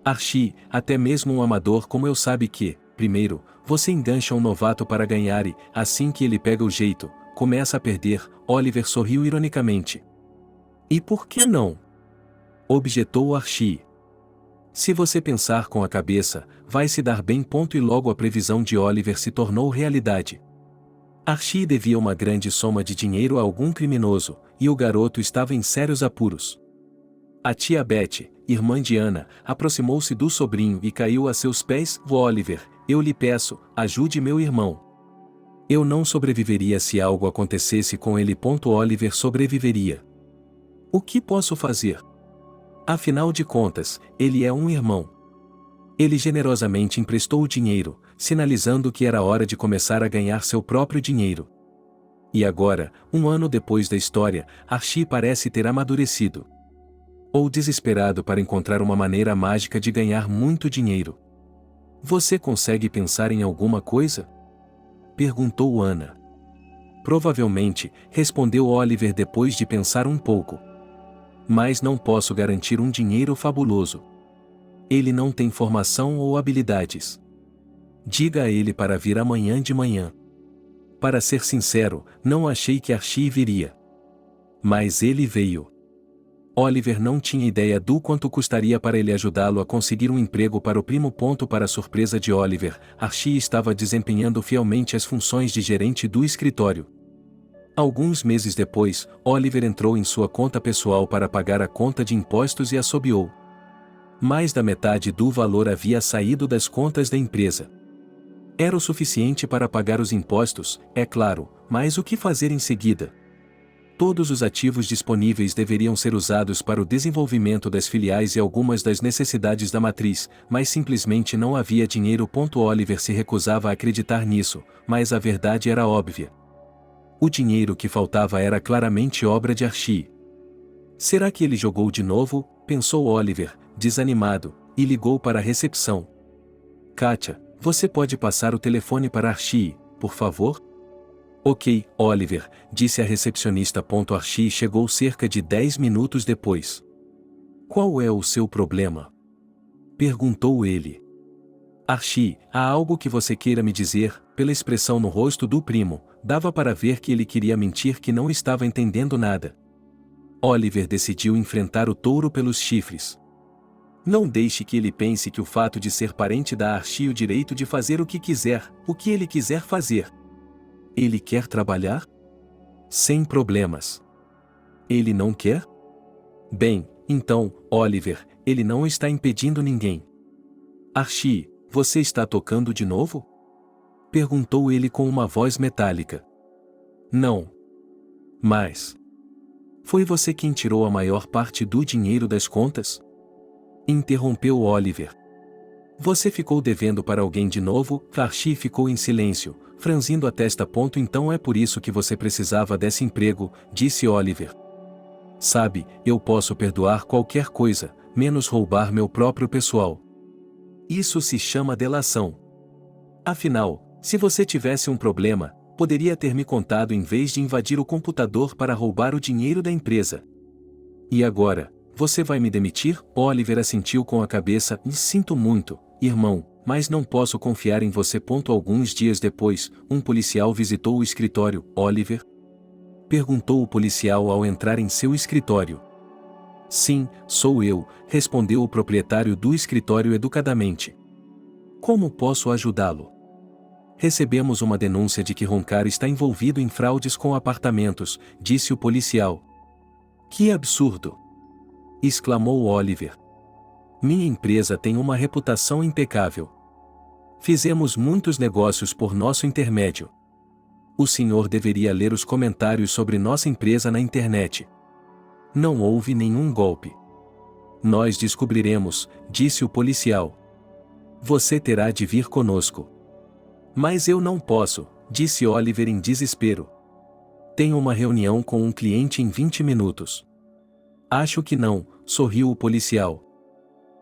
Archie, até mesmo um amador como eu sabe que, primeiro, você engancha um novato para ganhar e, assim que ele pega o jeito, começa a perder. Oliver sorriu ironicamente. E por que não? Objetou Archie. Se você pensar com a cabeça, vai se dar bem. E logo a previsão de Oliver se tornou realidade. Archie devia uma grande soma de dinheiro a algum criminoso, e o garoto estava em sérios apuros. A tia Betty, irmã de Anna, aproximou-se do sobrinho e caiu a seus pés. Oliver, eu lhe peço, ajude meu irmão. Eu não sobreviveria se algo acontecesse com ele. Oliver sobreviveria. O que posso fazer? Afinal de contas, ele é um irmão. Ele generosamente emprestou o dinheiro, sinalizando que era hora de começar a ganhar seu próprio dinheiro. E agora, um ano depois da história, Archie parece ter amadurecido. Ou desesperado para encontrar uma maneira mágica de ganhar muito dinheiro. Você consegue pensar em alguma coisa? Perguntou Anna. Provavelmente, respondeu Oliver depois de pensar um pouco. Mas não posso garantir um dinheiro fabuloso. Ele não tem formação ou habilidades. Diga a ele para vir amanhã de manhã. Para ser sincero, não achei que Archie viria. Mas ele veio. Oliver não tinha ideia do quanto custaria para ele ajudá-lo a conseguir um emprego para o primo. Para a surpresa de Oliver, Archie estava desempenhando fielmente as funções de gerente do escritório. Alguns meses depois, Oliver entrou em sua conta pessoal para pagar a conta de impostos e assobiou. Mais da metade do valor havia saído das contas da empresa. Era o suficiente para pagar os impostos, é claro, mas o que fazer em seguida? Todos os ativos disponíveis deveriam ser usados para o desenvolvimento das filiais e algumas das necessidades da matriz, mas simplesmente não havia dinheiro. Oliver se recusava a acreditar nisso, mas a verdade era óbvia. O dinheiro que faltava era claramente obra de Archie. Será que ele jogou de novo? Pensou Oliver, desanimado, e ligou para a recepção. Katia, você pode passar o telefone para Archie, por favor? Ok, Oliver, disse a recepcionista. Archie chegou cerca de 10 minutos depois. Qual é o seu problema? Perguntou ele. Archie, há algo que você queira me dizer? Pela expressão no rosto do primo, dava para ver que ele queria mentir, que não estava entendendo nada. Oliver decidiu enfrentar o touro pelos chifres. Não deixe que ele pense que o fato de ser parente dá a Archie o direito de fazer o que ele quiser fazer. Ele quer trabalhar? Sem problemas. Ele não quer? Bem, então, Oliver, ele não está impedindo ninguém. Archie, você está tocando de novo? Perguntou ele com uma voz metálica. Não. Mas... foi você quem tirou a maior parte do dinheiro das contas? Interrompeu Oliver. Você ficou devendo para alguém de novo? Archie ficou em silêncio, franzindo a testa. Então é por isso que você precisava desse emprego, disse Oliver. Sabe, eu posso perdoar qualquer coisa, menos roubar meu próprio pessoal. Isso se chama delação. Afinal, se você tivesse um problema, poderia ter me contado em vez de invadir o computador para roubar o dinheiro da empresa. E agora, você vai me demitir? Oliver assentiu com a cabeça. Sinto muito, irmão, mas não posso confiar em você. Alguns dias depois, um policial visitou o escritório. Oliver? Perguntou o policial ao entrar em seu escritório. Sim, sou eu, respondeu o proprietário do escritório educadamente. Como posso ajudá-lo? Recebemos uma denúncia de que Roncar está envolvido em fraudes com apartamentos, disse o policial. Que absurdo! Exclamou Oliver. Minha empresa tem uma reputação impecável. Fizemos muitos negócios por nosso intermédio. O senhor deveria ler os comentários sobre nossa empresa na internet. Não houve nenhum golpe. Nós descobriremos, disse o policial. Você terá de vir conosco. Mas eu não posso, disse Oliver em desespero. Tenho uma reunião com um cliente em 20 minutos. Acho que não, sorriu o policial.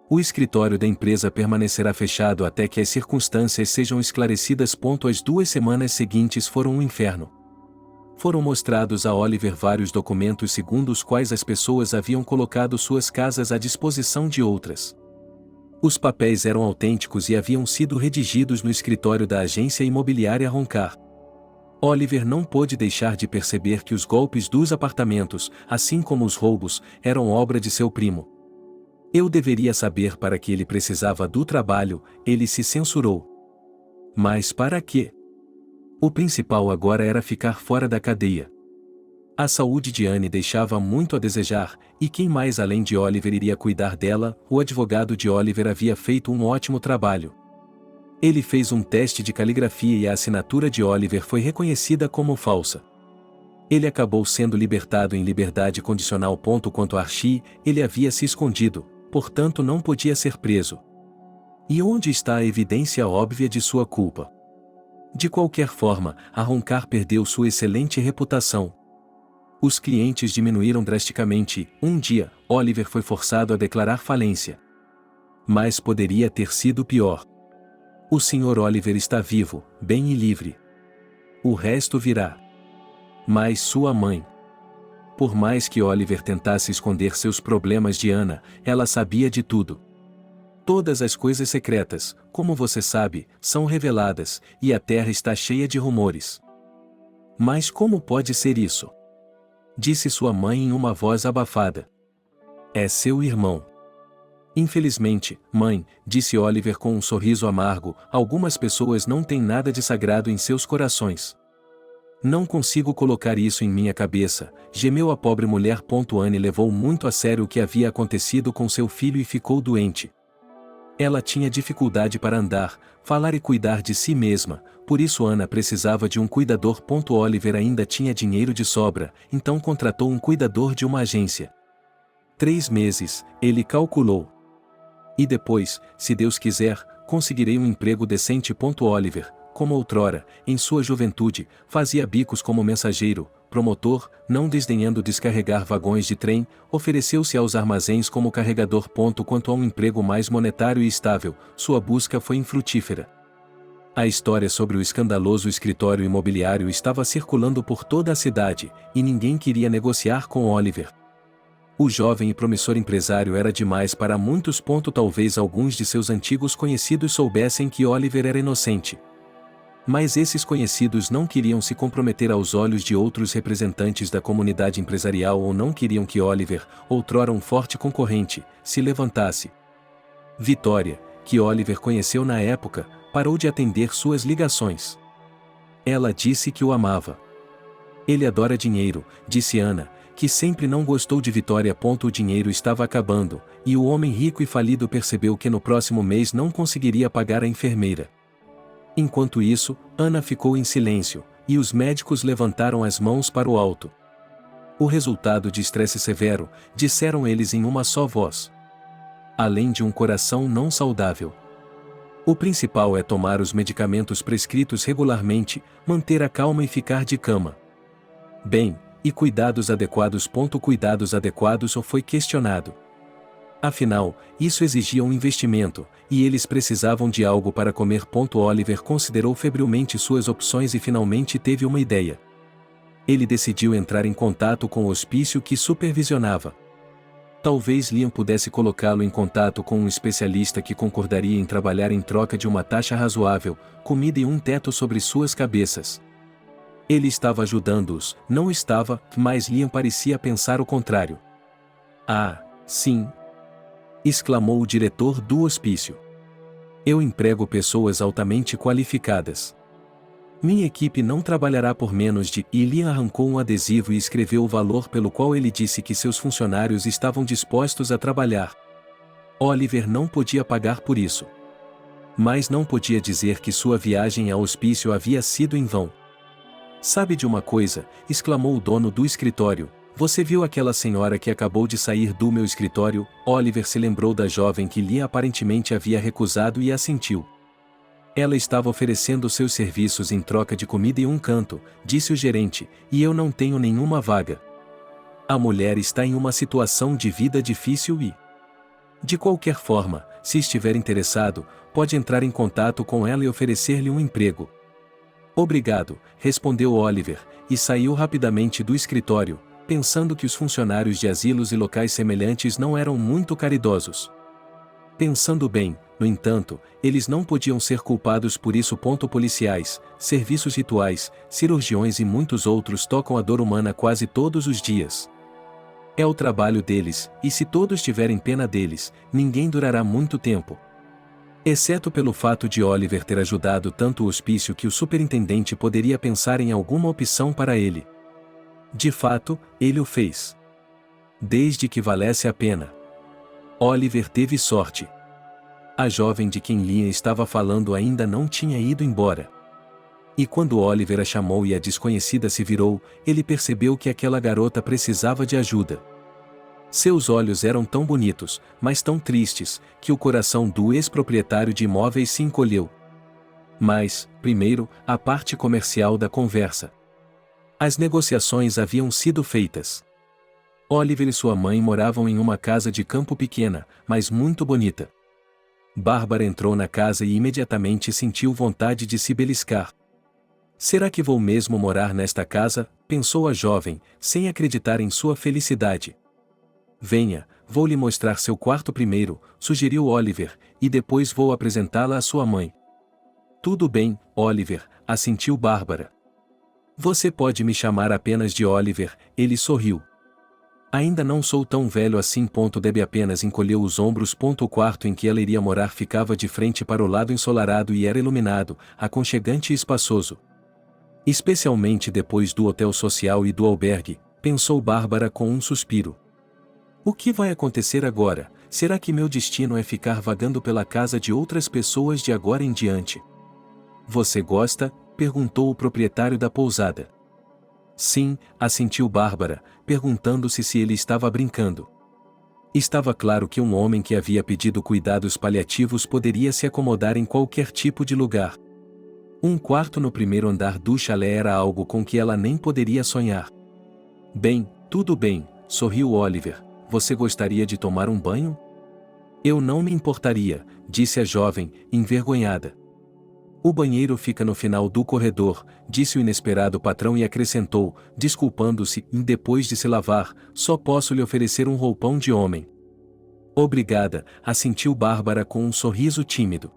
O escritório da empresa permanecerá fechado até que as circunstâncias sejam esclarecidas. As 2 semanas seguintes foram um inferno. Foram mostrados a Oliver vários documentos segundo os quais as pessoas haviam colocado suas casas à disposição de outras. Os papéis eram autênticos e haviam sido redigidos no escritório da agência imobiliária Roncar. Oliver não pôde deixar de perceber que os golpes dos apartamentos, assim como os roubos, eram obra de seu primo. Eu deveria saber para que ele precisava do trabalho, ele se censurou. Mas para quê? O principal agora era ficar fora da cadeia. A saúde de Anne deixava muito a desejar, e quem mais além de Oliver iria cuidar dela? O advogado de Oliver havia feito um ótimo trabalho. Ele fez um teste de caligrafia e a assinatura de Oliver foi reconhecida como falsa. Ele acabou sendo libertado em liberdade condicional. Quanto a Archie, ele havia se escondido, portanto não podia ser preso. E onde está a evidência óbvia de sua culpa? De qualquer forma, a Roncar perdeu sua excelente reputação. Os clientes diminuíram drasticamente. Um dia, Oliver foi forçado a declarar falência. Mas poderia ter sido pior. O Sr. Oliver está vivo, bem e livre. O resto virá. Mas sua mãe. Por mais que Oliver tentasse esconder seus problemas de Anna, ela sabia de tudo. Todas as coisas secretas, como você sabe, são reveladas, e a terra está cheia de rumores. Mas como pode ser isso? Disse sua mãe em uma voz abafada. É seu irmão. Infelizmente, mãe, disse Oliver com um sorriso amargo, algumas pessoas não têm nada de sagrado em seus corações. Não consigo colocar isso em minha cabeça, gemeu a pobre mulher. Anne levou muito a sério o que havia acontecido com seu filho e ficou doente. Ela tinha dificuldade para andar, falar e cuidar de si mesma, por isso Anna precisava de um cuidador. Oliver ainda tinha dinheiro de sobra, então contratou um cuidador de uma agência. 3 meses, ele calculou. E depois, se Deus quiser, conseguirei um emprego decente. Oliver, como outrora, em sua juventude, fazia bicos como mensageiro, promotor, não desdenhando descarregar vagões de trem, ofereceu-se aos armazéns como carregador. Quanto a um emprego mais monetário e estável, sua busca foi infrutífera. A história sobre o escandaloso escritório imobiliário estava circulando por toda a cidade, e ninguém queria negociar com Oliver. O jovem e promissor empresário era demais para muitos. Talvez alguns de seus antigos conhecidos soubessem que Oliver era inocente. Mas esses conhecidos não queriam se comprometer aos olhos de outros representantes da comunidade empresarial ou não queriam que Oliver, outrora um forte concorrente, se levantasse. Vitória, que Oliver conheceu na época, parou de atender suas ligações. Ela disse que o amava. Ele adora dinheiro, disse Anna, que sempre não gostou de Vitória. O dinheiro estava acabando, e o homem rico e falido percebeu que no próximo mês não conseguiria pagar a enfermeira. Enquanto isso, Anna ficou em silêncio, e os médicos levantaram as mãos para o alto. O resultado de estresse severo, disseram eles em uma só voz. Além de um coração não saudável. O principal é tomar os medicamentos prescritos regularmente, manter a calma e ficar de cama. Bem, e cuidados adequados. Cuidados adequados ou foi questionado. Afinal, isso exigia um investimento, e eles precisavam de algo para comer. Oliver considerou febrilmente suas opções e finalmente teve uma ideia. Ele decidiu entrar em contato com o hospício que supervisionava. Talvez Liam pudesse colocá-lo em contato com um especialista que concordaria em trabalhar em troca de uma taxa razoável, comida e um teto sobre suas cabeças. Ele estava ajudando-os, não estava, mas Liam parecia pensar o contrário. Ah, sim! Exclamou o diretor do hospício. Eu emprego pessoas altamente qualificadas. Minha equipe não trabalhará por menos de... E Lee arrancou um adesivo e escreveu o valor pelo qual ele disse que seus funcionários estavam dispostos a trabalhar. Oliver não podia pagar por isso. Mas não podia dizer que sua viagem ao hospício havia sido em vão. Sabe de uma coisa? Exclamou o dono do escritório. Você viu aquela senhora que acabou de sair do meu escritório? Oliver se lembrou da jovem que Lee aparentemente havia recusado e assentiu. Ela estava oferecendo seus serviços em troca de comida em um canto, disse o gerente, e eu não tenho nenhuma vaga. A mulher está em uma situação de vida difícil e... De qualquer forma, se estiver interessado, pode entrar em contato com ela e oferecer-lhe um emprego. Obrigado, respondeu Oliver, e saiu rapidamente do escritório, pensando que os funcionários de asilos e locais semelhantes não eram muito caridosos. Pensando bem, no entanto, eles não podiam ser culpados por isso. Policiais, serviços rituais, cirurgiões e muitos outros tocam a dor humana quase todos os dias. É o trabalho deles, e se todos tiverem pena deles, ninguém durará muito tempo. Exceto pelo fato de Oliver ter ajudado tanto o hospício que o superintendente poderia pensar em alguma opção para ele. De fato, ele o fez. Desde que valesse a pena. Oliver teve sorte. A jovem de quem Lia estava falando ainda não tinha ido embora. E quando Oliver a chamou e a desconhecida se virou, ele percebeu que aquela garota precisava de ajuda. Seus olhos eram tão bonitos, mas tão tristes, que o coração do ex-proprietário de imóveis se encolheu. Mas, primeiro, a parte comercial da conversa. As negociações haviam sido feitas. Oliver e sua mãe moravam em uma casa de campo pequena, mas muito bonita. Bárbara entrou na casa e imediatamente sentiu vontade de se beliscar. Será que vou mesmo morar nesta casa? Pensou a jovem, sem acreditar em sua felicidade. Venha, vou lhe mostrar seu quarto primeiro, sugeriu Oliver, e depois vou apresentá-la à sua mãe. Tudo bem, Oliver, assentiu Bárbara. Você pode me chamar apenas de Oliver, ele sorriu. Ainda não sou tão velho assim. Debbie apenas encolheu os ombros. O quarto em que ela iria morar ficava de frente para o lado ensolarado e era iluminado, aconchegante e espaçoso. Especialmente depois do hotel social e do albergue, pensou Bárbara com um suspiro. O que vai acontecer agora? Será que meu destino é ficar vagando pela casa de outras pessoas de agora em diante? Você gosta? Perguntou o proprietário da pousada. Sim, assentiu Bárbara, perguntando-se se ele estava brincando. Estava claro que um homem que havia pedido cuidados paliativos poderia se acomodar em qualquer tipo de lugar. Um quarto no primeiro andar do chalé era algo com que ela nem poderia sonhar. Bem, tudo bem, sorriu Oliver. Você gostaria de tomar um banho? Eu não me importaria, disse a jovem, envergonhada. O banheiro fica no final do corredor, disse o inesperado patrão e acrescentou, desculpando-se, e depois de se lavar, só posso lhe oferecer um roupão de homem. Obrigada, assentiu Bárbara com um sorriso tímido.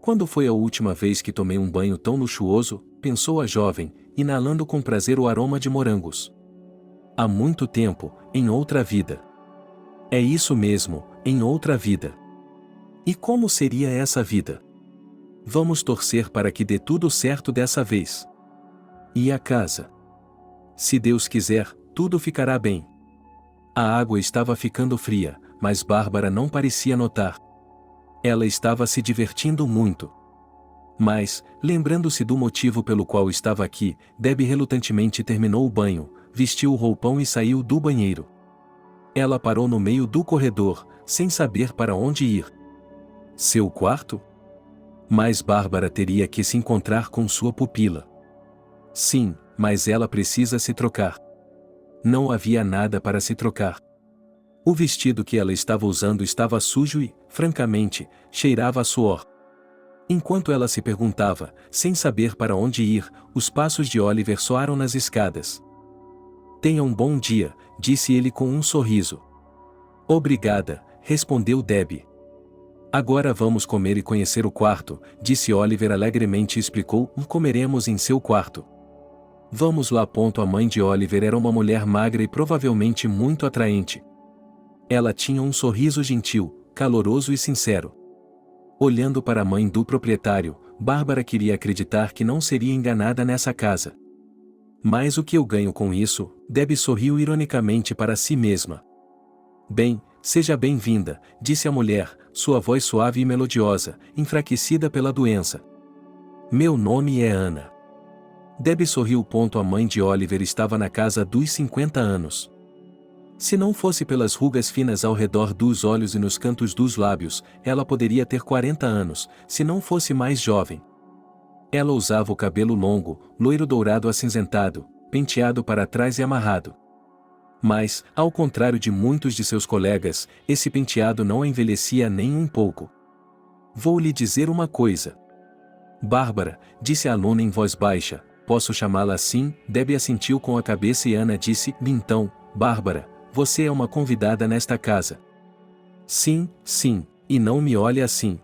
Quando foi a última vez que tomei um banho tão luxuoso? Pensou a jovem, inalando com prazer o aroma de morangos. Há muito tempo, em outra vida. É isso mesmo, em outra vida. E como seria essa vida? Vamos torcer para que dê tudo certo dessa vez. E a casa? Se Deus quiser, tudo ficará bem. A água estava ficando fria, mas Bárbara não parecia notar. Ela estava se divertindo muito. Mas, lembrando-se do motivo pelo qual estava aqui, Debbie relutantemente terminou o banho, vestiu o roupão e saiu do banheiro. Ela parou no meio do corredor, sem saber para onde ir. Seu quarto? Mas Bárbara teria que se encontrar com sua pupila. Sim, mas ela precisa se trocar. Não havia nada para se trocar. O vestido que ela estava usando estava sujo e, francamente, cheirava a suor. Enquanto ela se perguntava, sem saber para onde ir, os passos de Oliver soaram nas escadas. Tenha um bom dia, disse ele com um sorriso. Obrigada, respondeu Debbie. Agora vamos comer e conhecer o quarto, disse Oliver alegremente e explicou, comeremos em seu quarto. Vamos lá. A mãe de Oliver era uma mulher magra e provavelmente muito atraente. Ela tinha um sorriso gentil, caloroso e sincero. Olhando para a mãe do proprietário, Bárbara queria acreditar que não seria enganada nessa casa. Mas o que eu ganho com isso? Debbie sorriu ironicamente para si mesma. Bem, seja bem-vinda, disse a mulher, sua voz suave e melodiosa, enfraquecida pela doença. Meu nome é Ana. Debbie sorriu. A mãe de Oliver estava na casa dos 50 anos. Se não fosse pelas rugas finas ao redor dos olhos e nos cantos dos lábios, ela poderia ter 40 anos, se não fosse mais jovem. Ela usava o cabelo longo, loiro dourado acinzentado, penteado para trás e amarrado. Mas, ao contrário de muitos de seus colegas, esse penteado não a envelhecia nem um pouco. Vou lhe dizer uma coisa. Bárbara, disse a aluna em voz baixa, posso chamá-la assim? Debbie assentiu com a cabeça e Ana disse, então, Bárbara, você é uma convidada nesta casa. Sim, e não me olhe assim.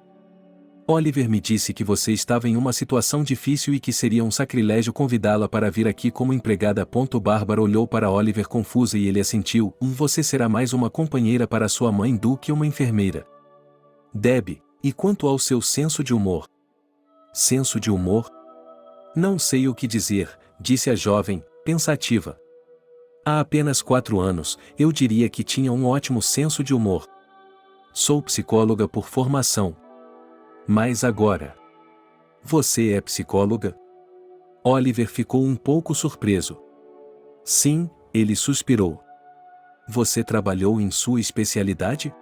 Oliver me disse que você estava em uma situação difícil e que seria um sacrilégio convidá-la para vir aqui como empregada. Bárbara olhou para Oliver confusa e ele assentiu, você será mais uma companheira para sua mãe do que uma enfermeira. Debbie, e quanto ao seu senso de humor? Senso de humor? Não sei o que dizer, disse a jovem, pensativa. Há apenas 4 anos, eu diria que tinha um ótimo senso de humor. Sou psicóloga por formação. Mas agora... Você é psicóloga? Oliver ficou um pouco surpreso. Sim, ele suspirou. Você trabalhou em sua especialidade?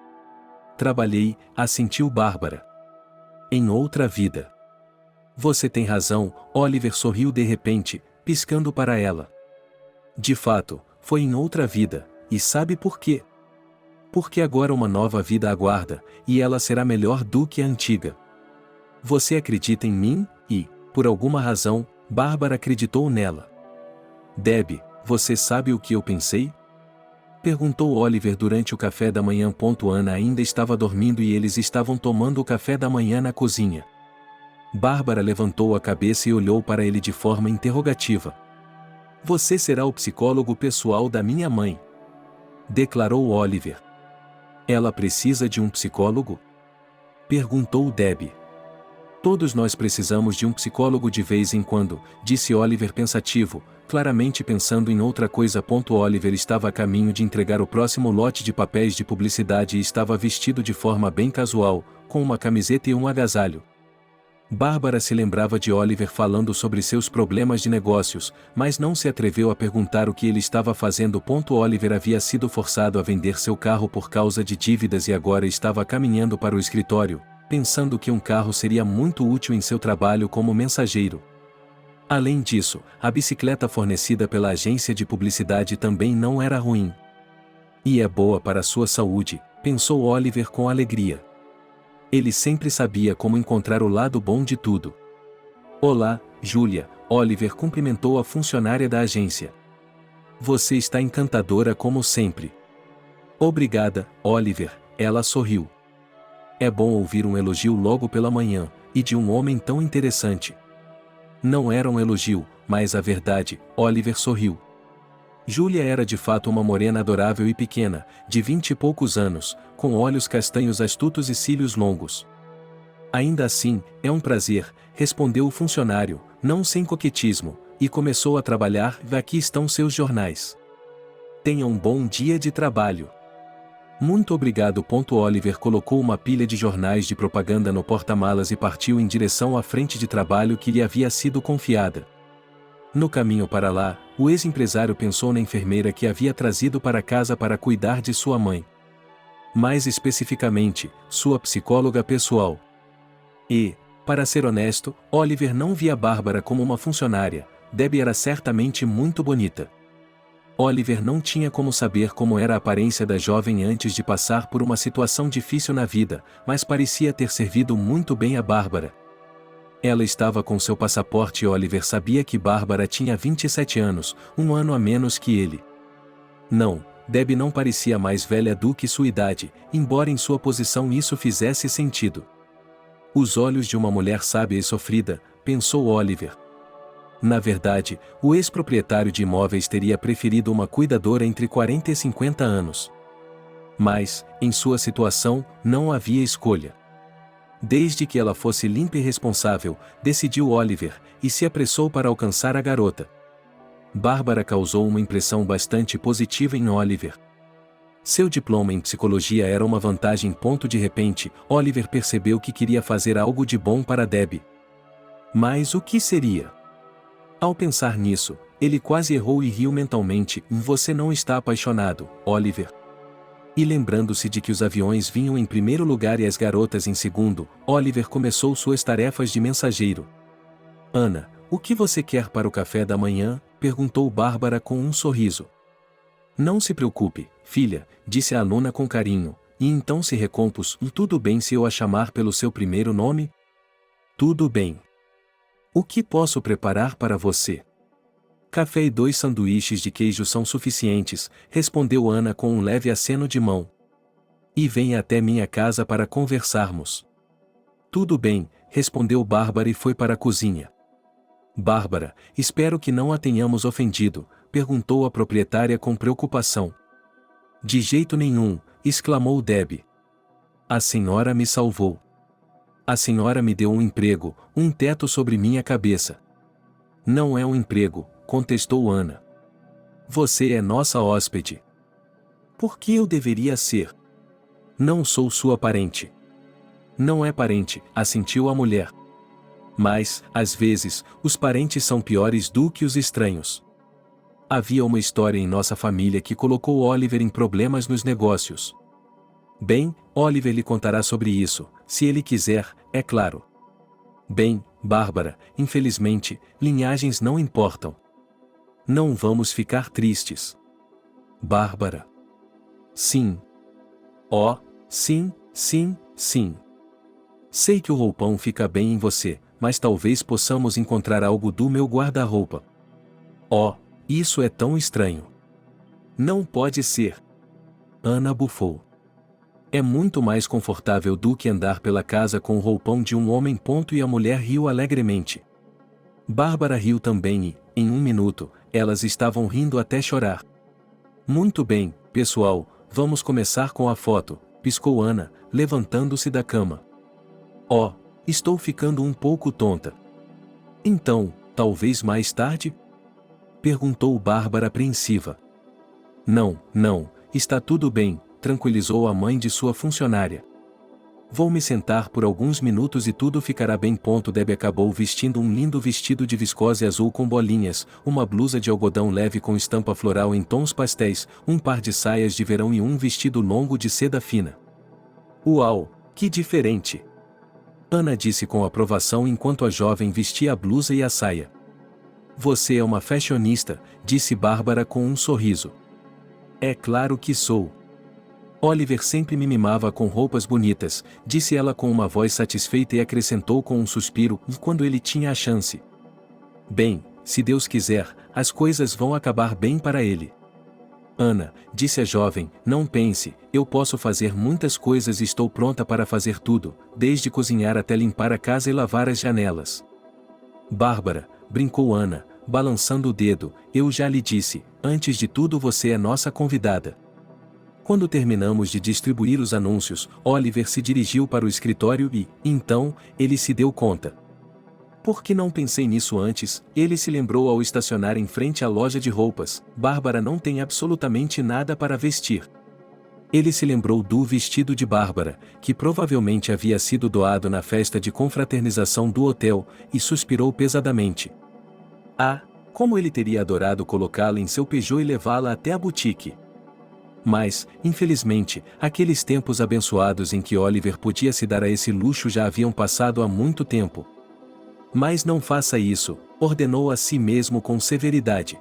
Trabalhei, assentiu Bárbara. Em outra vida. Você tem razão, Oliver sorriu de repente, piscando para ela. De fato, foi em outra vida, e sabe por quê? Porque agora uma nova vida aguarda, e ela será melhor do que a antiga. Você acredita em mim? E, por alguma razão, Bárbara acreditou nela. Debbie, você sabe o que eu pensei? Perguntou Oliver durante o café da manhã. Ana ainda estava dormindo e eles estavam tomando o café da manhã na cozinha. Bárbara levantou a cabeça e olhou para ele de forma interrogativa. Você será o psicólogo pessoal da minha mãe, declarou Oliver. Ela precisa de um psicólogo? Perguntou Debbie. Todos nós precisamos de um psicólogo de vez em quando, disse Oliver pensativo, claramente pensando em outra coisa. Oliver estava a caminho de entregar o próximo lote de papéis de publicidade e estava vestido de forma bem casual, com uma camiseta e um agasalho. Bárbara se lembrava de Oliver falando sobre seus problemas de negócios, mas não se atreveu a perguntar o que ele estava fazendo. Oliver havia sido forçado a vender seu carro por causa de dívidas e agora estava caminhando para o escritório, pensando que um carro seria muito útil em seu trabalho como mensageiro. Além disso, a bicicleta fornecida pela agência de publicidade também não era ruim. E é boa para sua saúde, pensou Oliver com alegria. Ele sempre sabia como encontrar o lado bom de tudo. Olá, Julia, Oliver cumprimentou a funcionária da agência. Você está encantadora como sempre. Obrigada, Oliver, ela sorriu. É bom ouvir um elogio logo pela manhã, e de um homem tão interessante. Não era um elogio, mas a verdade, Oliver sorriu. Julia era de fato uma morena adorável e pequena, de 20 e poucos anos, com olhos castanhos astutos e cílios longos. Ainda assim, é um prazer, respondeu o funcionário, não sem coquetismo, e começou a trabalhar. Aqui estão seus jornais. Tenha um bom dia de trabalho. Muito obrigado. Oliver colocou uma pilha de jornais de propaganda no porta-malas e partiu em direção à frente de trabalho que lhe havia sido confiada. No caminho para lá, o ex-empresário pensou na enfermeira que havia trazido para casa para cuidar de sua mãe. Mais especificamente, sua psicóloga pessoal. E, para ser honesto, Oliver não via Bárbara como uma funcionária. Debbie era certamente muito bonita. Oliver não tinha como saber como era a aparência da jovem antes de passar por uma situação difícil na vida, mas parecia ter servido muito bem a Bárbara. Ela estava com seu passaporte e Oliver sabia que Bárbara tinha 27 anos, um ano a menos que ele. Não, Debbie não parecia mais velha do que sua idade, embora em sua posição isso fizesse sentido. Os olhos de uma mulher sábia e sofrida, pensou Oliver. Na verdade, o ex-proprietário de imóveis teria preferido uma cuidadora entre 40 e 50 anos. Mas, em sua situação, não havia escolha. Desde que ela fosse limpa e responsável, decidiu Oliver, e se apressou para alcançar a garota. Bárbara causou uma impressão bastante positiva em Oliver. Seu diploma em psicologia era uma vantagem. De repente, Oliver percebeu que queria fazer algo de bom para Debbie. Mas o que seria? Ao pensar nisso, ele quase errou e riu mentalmente. Você não está apaixonado, Oliver? E lembrando-se de que os aviões vinham em primeiro lugar e as garotas em segundo, Oliver começou suas tarefas de mensageiro. Ana, o que você quer para o café da manhã? Perguntou Bárbara com um sorriso. Não se preocupe, filha, disse a aluna com carinho, e então se recompôs. Tudo bem se eu a chamar pelo seu primeiro nome? Tudo bem. O que posso preparar para você? Café e 2 sanduíches de queijo são suficientes, respondeu Ana com um leve aceno de mão. E venha até minha casa para conversarmos. Tudo bem, respondeu Bárbara e foi para a cozinha. Bárbara, espero que não a tenhamos ofendido, perguntou a proprietária com preocupação. De jeito nenhum, exclamou Debbie. A senhora me salvou. A senhora me deu um emprego, um teto sobre minha cabeça. Não é um emprego, contestou Ana. Você é nossa hóspede. Por que eu deveria ser? Não sou sua parente. Não é parente, assentiu a mulher. Mas, às vezes, os parentes são piores do que os estranhos. Havia uma história em nossa família que colocou Oliver em problemas nos negócios. Bem, Oliver lhe contará sobre isso, se ele quiser, é claro. Bem, Bárbara, infelizmente, linhagens não importam. Não vamos ficar tristes. Bárbara. Sim. Oh, sim, sim, sim. Sei que o roupão fica bem em você, mas talvez possamos encontrar algo do meu guarda-roupa. Oh, isso é tão estranho. Não pode ser. Ana bufou. É muito mais confortável do que andar pela casa com o roupão de um homem. E a mulher riu alegremente. Bárbara riu também e, em um minuto, elas estavam rindo até chorar. Muito bem, pessoal, vamos começar com a foto, piscou Ana, levantando-se da cama. Oh, estou ficando um pouco tonta. Então, talvez mais tarde? Perguntou Bárbara apreensiva. Não, está tudo bem, tranquilizou a mãe de sua funcionária. Vou me sentar por alguns minutos e tudo ficará bem. Debbie acabou vestindo um lindo vestido de viscose azul com bolinhas, uma blusa de algodão leve com estampa floral em tons pastéis, um par de saias de verão e um vestido longo de seda fina. Uau, que diferente! Ana disse com aprovação enquanto a jovem vestia a blusa e a saia. Você é uma fashionista, disse Bárbara com um sorriso. É claro que sou. Oliver sempre me mimava com roupas bonitas, disse ela com uma voz satisfeita e acrescentou com um suspiro, quando ele tinha a chance. Bem, se Deus quiser, as coisas vão acabar bem para ele. Ana, disse a jovem, não pense, eu posso fazer muitas coisas e estou pronta para fazer tudo, desde cozinhar até limpar a casa e lavar as janelas. Bárbara, brincou Ana, balançando o dedo, eu já lhe disse, antes de tudo você é nossa convidada. Quando terminamos de distribuir os anúncios, Oliver se dirigiu para o escritório e, então, ele se deu conta. Por que não pensei nisso antes? Ele se lembrou ao estacionar em frente à loja de roupas. Bárbara não tem absolutamente nada para vestir. Ele se lembrou do vestido de Bárbara, que provavelmente havia sido doado na festa de confraternização do hotel, e suspirou pesadamente. Ah, como ele teria adorado colocá-la em seu Peugeot e levá-la até a boutique. Mas, infelizmente, aqueles tempos abençoados em que Oliver podia se dar a esse luxo já haviam passado há muito tempo. Mas não faça isso, ordenou a si mesmo com severidade.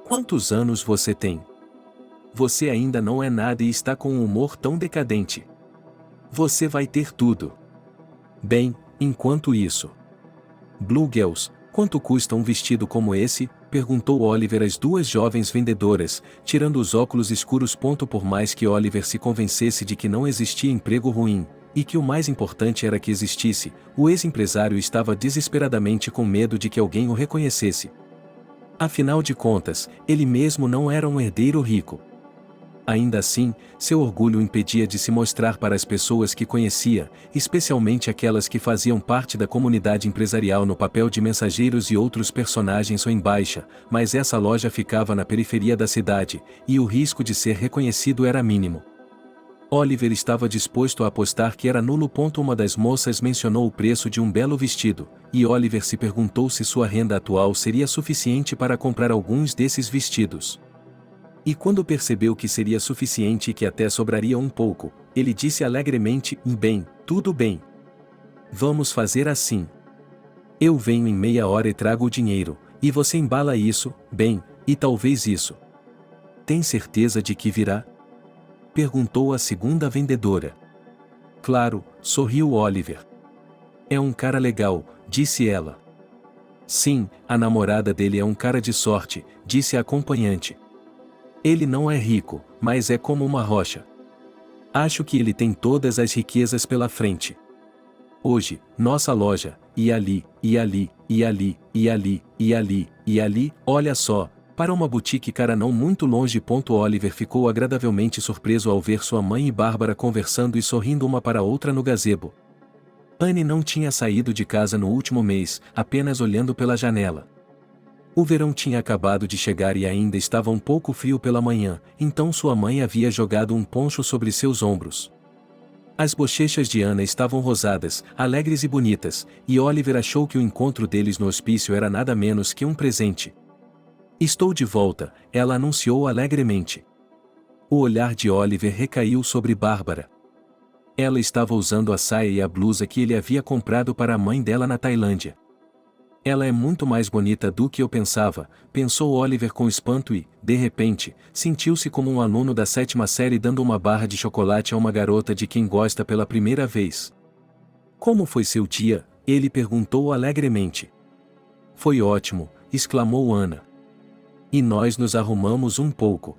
Quantos anos você tem? Você ainda não é nada e está com um humor tão decadente. Você vai ter tudo. Bem, enquanto isso. Blue Girls, quanto custa um vestido como esse? Perguntou Oliver às duas jovens vendedoras, tirando os óculos escuros. Por mais que Oliver se convencesse de que não existia emprego ruim, e que o mais importante era que existisse, o ex-empresário estava desesperadamente com medo de que alguém o reconhecesse. Afinal de contas, ele mesmo não era um herdeiro rico. Ainda assim, seu orgulho o impedia de se mostrar para as pessoas que conhecia, especialmente aquelas que faziam parte da comunidade empresarial no papel de mensageiros e outros personagens ou em baixa, mas essa loja ficava na periferia da cidade, e o risco de ser reconhecido era mínimo. Oliver estava disposto a apostar que era nulo. Uma das moças mencionou o preço de um belo vestido, e Oliver se perguntou se sua renda atual seria suficiente para comprar alguns desses vestidos. E quando percebeu que seria suficiente e que até sobraria um pouco, ele disse alegremente: bem, tudo bem. Vamos fazer assim. Eu venho em meia hora e trago o dinheiro, e você embala isso, bem, e talvez isso. Tem certeza de que virá? Perguntou a segunda vendedora. Claro, sorriu Oliver. É um cara legal, disse ela. Sim, a namorada dele é um cara de sorte, disse a acompanhante. Ele não é rico, mas é como uma rocha. Acho que ele tem todas as riquezas pela frente. Hoje, nossa loja, e ali, e ali, e ali, e ali, e ali, e ali, olha só, para uma boutique cara não muito longe. Oliver ficou agradavelmente surpreso ao ver sua mãe e Bárbara conversando e sorrindo uma para outra no gazebo. Anne não tinha saído de casa no último mês, apenas olhando pela janela. O verão tinha acabado de chegar e ainda estava um pouco frio pela manhã, então sua mãe havia jogado um poncho sobre seus ombros. As bochechas de Anna estavam rosadas, alegres e bonitas, e Oliver achou que o encontro deles no hospício era nada menos que um presente. Estou de volta, ela anunciou alegremente. O olhar de Oliver recaiu sobre Bárbara. Ela estava usando a saia e a blusa que ele havia comprado para a mãe dela na Tailândia. Ela é muito mais bonita do que eu pensava, pensou Oliver com espanto e, de repente, sentiu-se como um aluno da 7ª série dando uma barra de chocolate a uma garota de quem gosta pela primeira vez. Como foi seu dia? Ele perguntou alegremente. Foi ótimo, exclamou Anna. E nós nos arrumamos um pouco.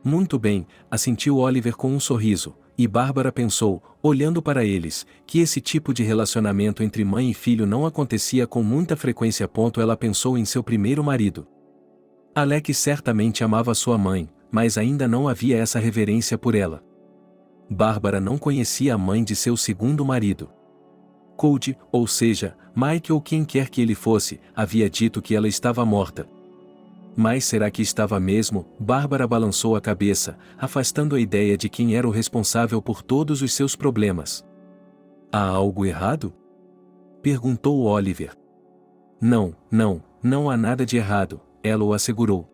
Muito bem, assentiu Oliver com um sorriso. E Bárbara pensou, olhando para eles, que esse tipo de relacionamento entre mãe e filho não acontecia com muita frequência. Ela pensou em seu primeiro marido. Alec certamente amava sua mãe, mas ainda não havia essa reverência por ela. Bárbara não conhecia a mãe de seu segundo marido. Cody, ou seja, Mike ou quem quer que ele fosse, havia dito que ela estava morta. Mas será que estava mesmo? Bárbara balançou a cabeça, afastando a ideia de quem era o responsável por todos os seus problemas. Há algo errado? Perguntou Oliver. Não há nada de errado, ela o assegurou.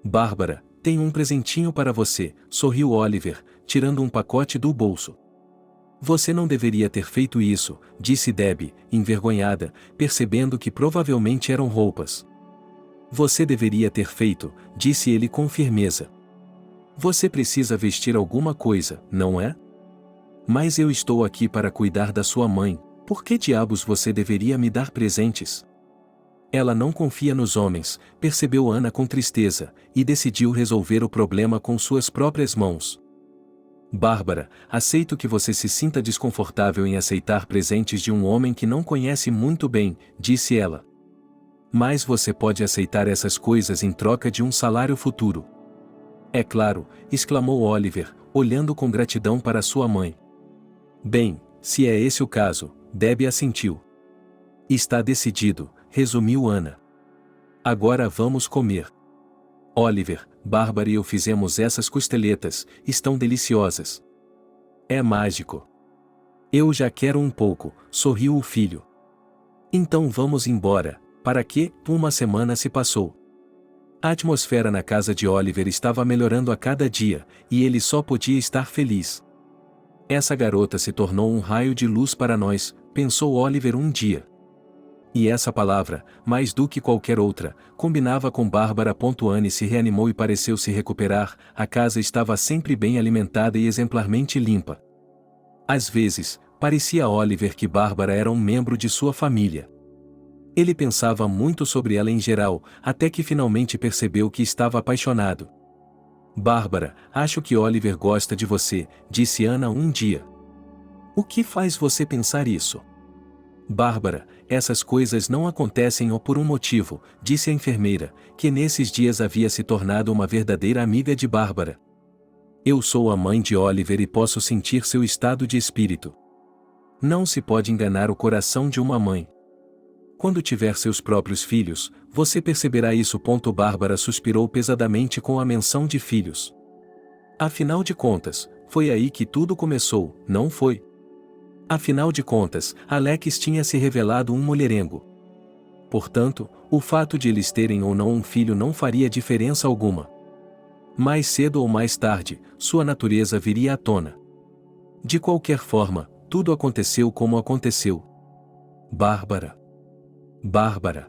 Bárbara, tenho um presentinho para você, sorriu Oliver, tirando um pacote do bolso. Você não deveria ter feito isso, disse Debbie, envergonhada, percebendo que provavelmente eram roupas. Você deveria ter feito, disse ele com firmeza. Você precisa vestir alguma coisa, não é? Mas eu estou aqui para cuidar da sua mãe, por que diabos você deveria me dar presentes? Ela não confia nos homens, percebeu Anna com tristeza, e decidiu resolver o problema com suas próprias mãos. Bárbara, aceito que você se sinta desconfortável em aceitar presentes de um homem que não conhece muito bem, disse ela. Mas você pode aceitar essas coisas em troca de um salário futuro. É claro, exclamou Oliver, olhando com gratidão para sua mãe. Bem, se é esse o caso, Debbie assentiu. Está decidido, resumiu Anna. Agora vamos comer. Oliver, Bárbara e eu fizemos essas costeletas, estão deliciosas. É mágico. Eu já quero um pouco, sorriu o filho. Então vamos embora. Para que? Uma semana se passou. A atmosfera na casa de Oliver estava melhorando a cada dia, e ele só podia estar feliz. Essa garota se tornou um raio de luz para nós, pensou Oliver um dia. E essa palavra, mais do que qualquer outra, combinava com Bárbara. Anne se reanimou e pareceu se recuperar, a casa estava sempre bem alimentada e exemplarmente limpa. Às vezes, parecia a Oliver que Bárbara era um membro de sua família. Ele pensava muito sobre ela em geral, até que finalmente percebeu que estava apaixonado. Bárbara, acho que Oliver gosta de você, disse Anna um dia. O que faz você pensar isso? Bárbara, essas coisas não acontecem por um motivo, disse a enfermeira, que nesses dias havia se tornado uma verdadeira amiga de Bárbara. Eu sou a mãe de Oliver e posso sentir seu estado de espírito. Não se pode enganar o coração de uma mãe. Quando tiver seus próprios filhos, você perceberá isso. Bárbara suspirou pesadamente com a menção de filhos. Afinal de contas, foi aí que tudo começou, não foi? Afinal de contas, Alex tinha se revelado um mulherengo. Portanto, o fato de eles terem ou não um filho não faria diferença alguma. Mais cedo ou mais tarde, sua natureza viria à tona. De qualquer forma, tudo aconteceu como aconteceu. Bárbara. Bárbara.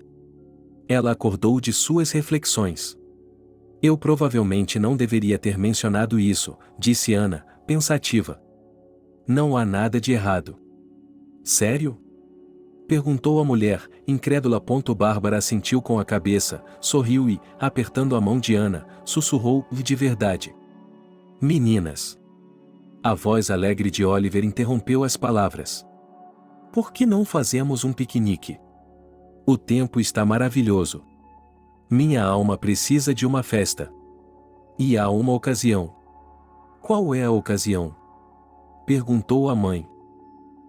Ela acordou de suas reflexões. Eu provavelmente não deveria ter mencionado isso, disse Ana, pensativa. Não há nada de errado. Sério? Perguntou a mulher, incrédula. Bárbara assentiu com a cabeça, sorriu e, apertando a mão de Ana, sussurrou: de verdade. Meninas. A voz alegre de Oliver interrompeu as palavras. Por que não fazemos um piquenique? O tempo está maravilhoso. Minha alma precisa de uma festa. E há uma ocasião. Qual é a ocasião? Perguntou a mãe.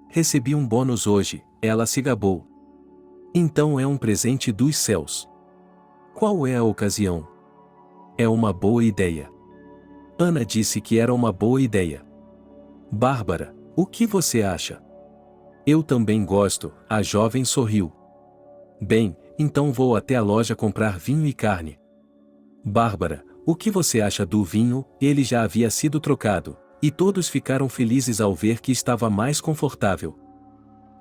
Recebi um bônus hoje, ela se gabou. Então é um presente dos céus. Qual é a ocasião? É uma boa ideia. Ana disse que era uma boa ideia. Bárbara, o que você acha? Eu também gosto, a jovem sorriu. Bem, então vou até a loja comprar vinho e carne. Bárbara, o que você acha do vinho? Ele já havia sido trocado, e todos ficaram felizes ao ver que estava mais confortável.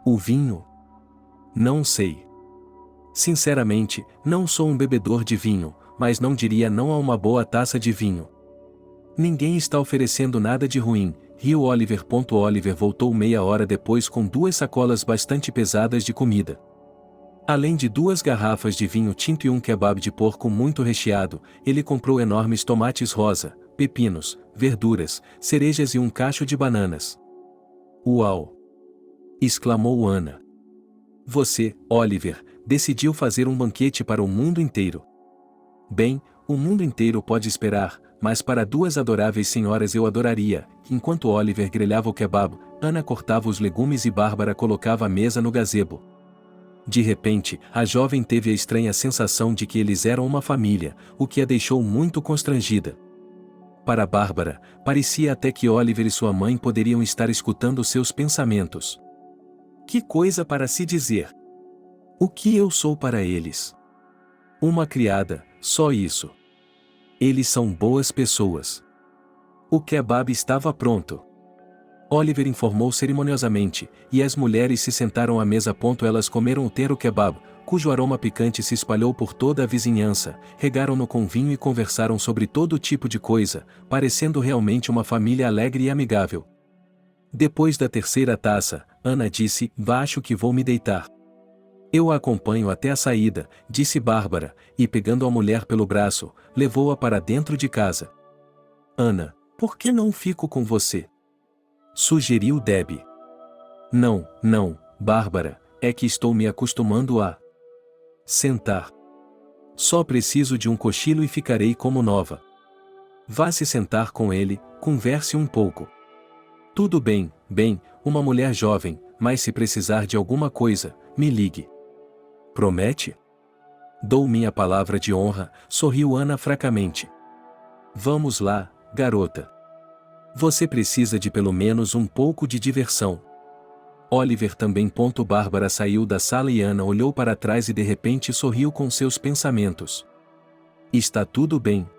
O vinho? Não sei. Sinceramente, não sou um bebedor de vinho, mas não diria não a uma boa taça de vinho. Ninguém está oferecendo nada de ruim, riu Oliver. Oliver voltou meia hora depois com 2 sacolas bastante pesadas de comida. Além de 2 garrafas de vinho tinto e um kebab de porco muito recheado, ele comprou enormes tomates rosa, pepinos, verduras, cerejas e um cacho de bananas. Uau! Exclamou Ana. Você, Oliver, decidiu fazer um banquete para o mundo inteiro. Bem, o mundo inteiro pode esperar, mas para 2 adoráveis senhoras eu adoraria. Enquanto Oliver grelhava o kebab, Ana cortava os legumes e Bárbara colocava a mesa no gazebo. De repente, a jovem teve a estranha sensação de que eles eram uma família, o que a deixou muito constrangida. Para Bárbara, parecia até que Oliver e sua mãe poderiam estar escutando seus pensamentos. Que coisa para se dizer! O que eu sou para eles? Uma criada, só isso. Eles são boas pessoas. O kebab estava pronto. Oliver informou cerimoniosamente, e as mulheres se sentaram à mesa. Elas comeram o tero kebab, cujo aroma picante se espalhou por toda a vizinhança, regaram-no com vinho e conversaram sobre todo tipo de coisa, parecendo realmente uma família alegre e amigável. Depois da 3ª taça, Ana disse: acho que vou me deitar. Eu a acompanho até a saída, disse Bárbara, e pegando a mulher pelo braço, levou-a para dentro de casa. Ana, por que não fico com você? Sugeriu Debbie. Não, Bárbara, é que estou me acostumando a sentar. Só preciso de um cochilo e ficarei como nova. Vá se sentar com ele, converse um pouco. Tudo bem, uma mulher jovem, mas se precisar de alguma coisa, me ligue. Promete? Dou minha palavra de honra, sorriu Ana fracamente. Vamos lá, garota. Você precisa de pelo menos um pouco de diversão. Oliver também. Bárbara saiu da sala e Ana olhou para trás e de repente sorriu com seus pensamentos. Está tudo bem?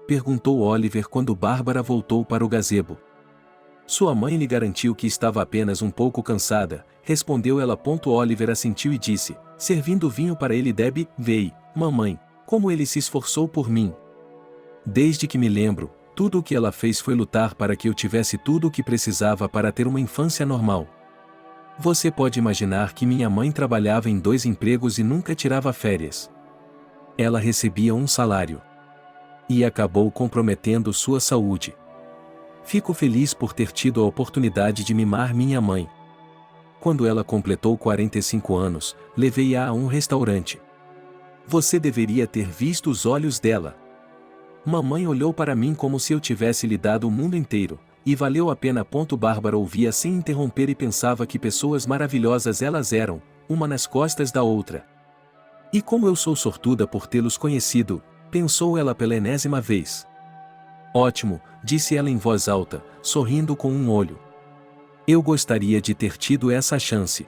Perguntou Oliver quando Bárbara voltou para o gazebo. Sua mãe lhe garantiu que estava apenas um pouco cansada, respondeu ela. Oliver assentiu e disse, servindo vinho para ele: Debbie, vei, mamãe, como ele se esforçou por mim. Desde que me lembro, tudo o que ela fez foi lutar para que eu tivesse tudo o que precisava para ter uma infância normal. Você pode imaginar que minha mãe trabalhava em 2 empregos e nunca tirava férias. Ela recebia um salário. E acabou comprometendo sua saúde. Fico feliz por ter tido a oportunidade de mimar minha mãe. Quando ela completou 45 anos, levei-a a um restaurante. Você deveria ter visto os olhos dela. Mamãe olhou para mim como se eu tivesse lhe dado o mundo inteiro, e valeu a pena. Bárbara ouvia sem interromper e pensava que pessoas maravilhosas elas eram, uma nas costas da outra. E como eu sou sortuda por tê-los conhecido, pensou ela pela enésima vez. Ótimo, disse ela em voz alta, sorrindo com um olho. Eu gostaria de ter tido essa chance.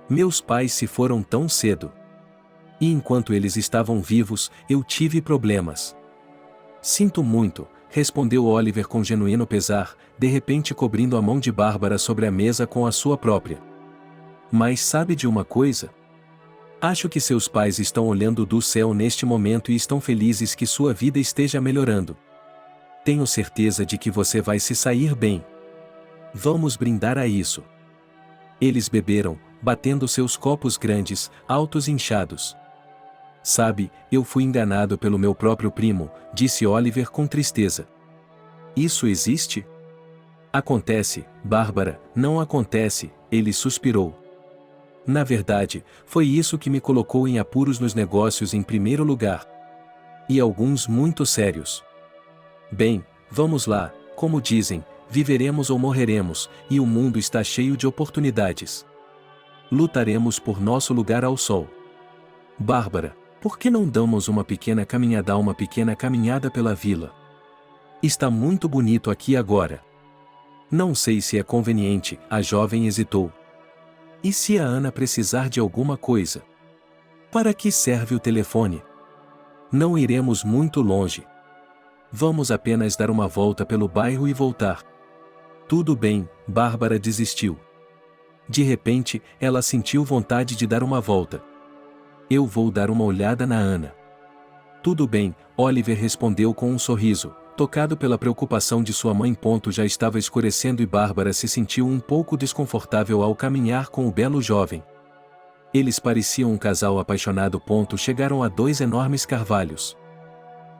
Meus pais se foram tão cedo. E enquanto eles estavam vivos, eu tive problemas. Sinto muito, respondeu Oliver com genuíno pesar, de repente cobrindo a mão de Bárbara sobre a mesa com a sua própria. Mas sabe de uma coisa? Acho que seus pais estão olhando do céu neste momento e estão felizes que sua vida esteja melhorando. Tenho certeza de que você vai se sair bem. Vamos brindar a isso. Eles beberam, batendo seus copos grandes, altos e inchados. Sabe, eu fui enganado pelo meu próprio primo, disse Oliver com tristeza. Isso existe? Acontece, Bárbara, não acontece, ele suspirou. Na verdade, foi isso que me colocou em apuros nos negócios em primeiro lugar. E alguns muito sérios. Bem, vamos lá, como dizem, viveremos ou morreremos, e o mundo está cheio de oportunidades. Lutaremos por nosso lugar ao sol. Bárbara, por que não damos uma pequena caminhada pela vila? Está muito bonito aqui agora. Não sei se é conveniente, a jovem hesitou. E se a Ana precisar de alguma coisa? Para que serve o telefone? Não iremos muito longe. Vamos apenas dar uma volta pelo bairro e voltar. Tudo bem, Bárbara desistiu. De repente, ela sentiu vontade de dar uma volta. Eu vou dar uma olhada na Ana. Tudo bem, Oliver respondeu com um sorriso, tocado pela preocupação de sua mãe. Já estava escurecendo e Bárbara se sentiu um pouco desconfortável ao caminhar com o belo jovem. Eles pareciam um casal apaixonado. Chegaram a 2 enormes carvalhos.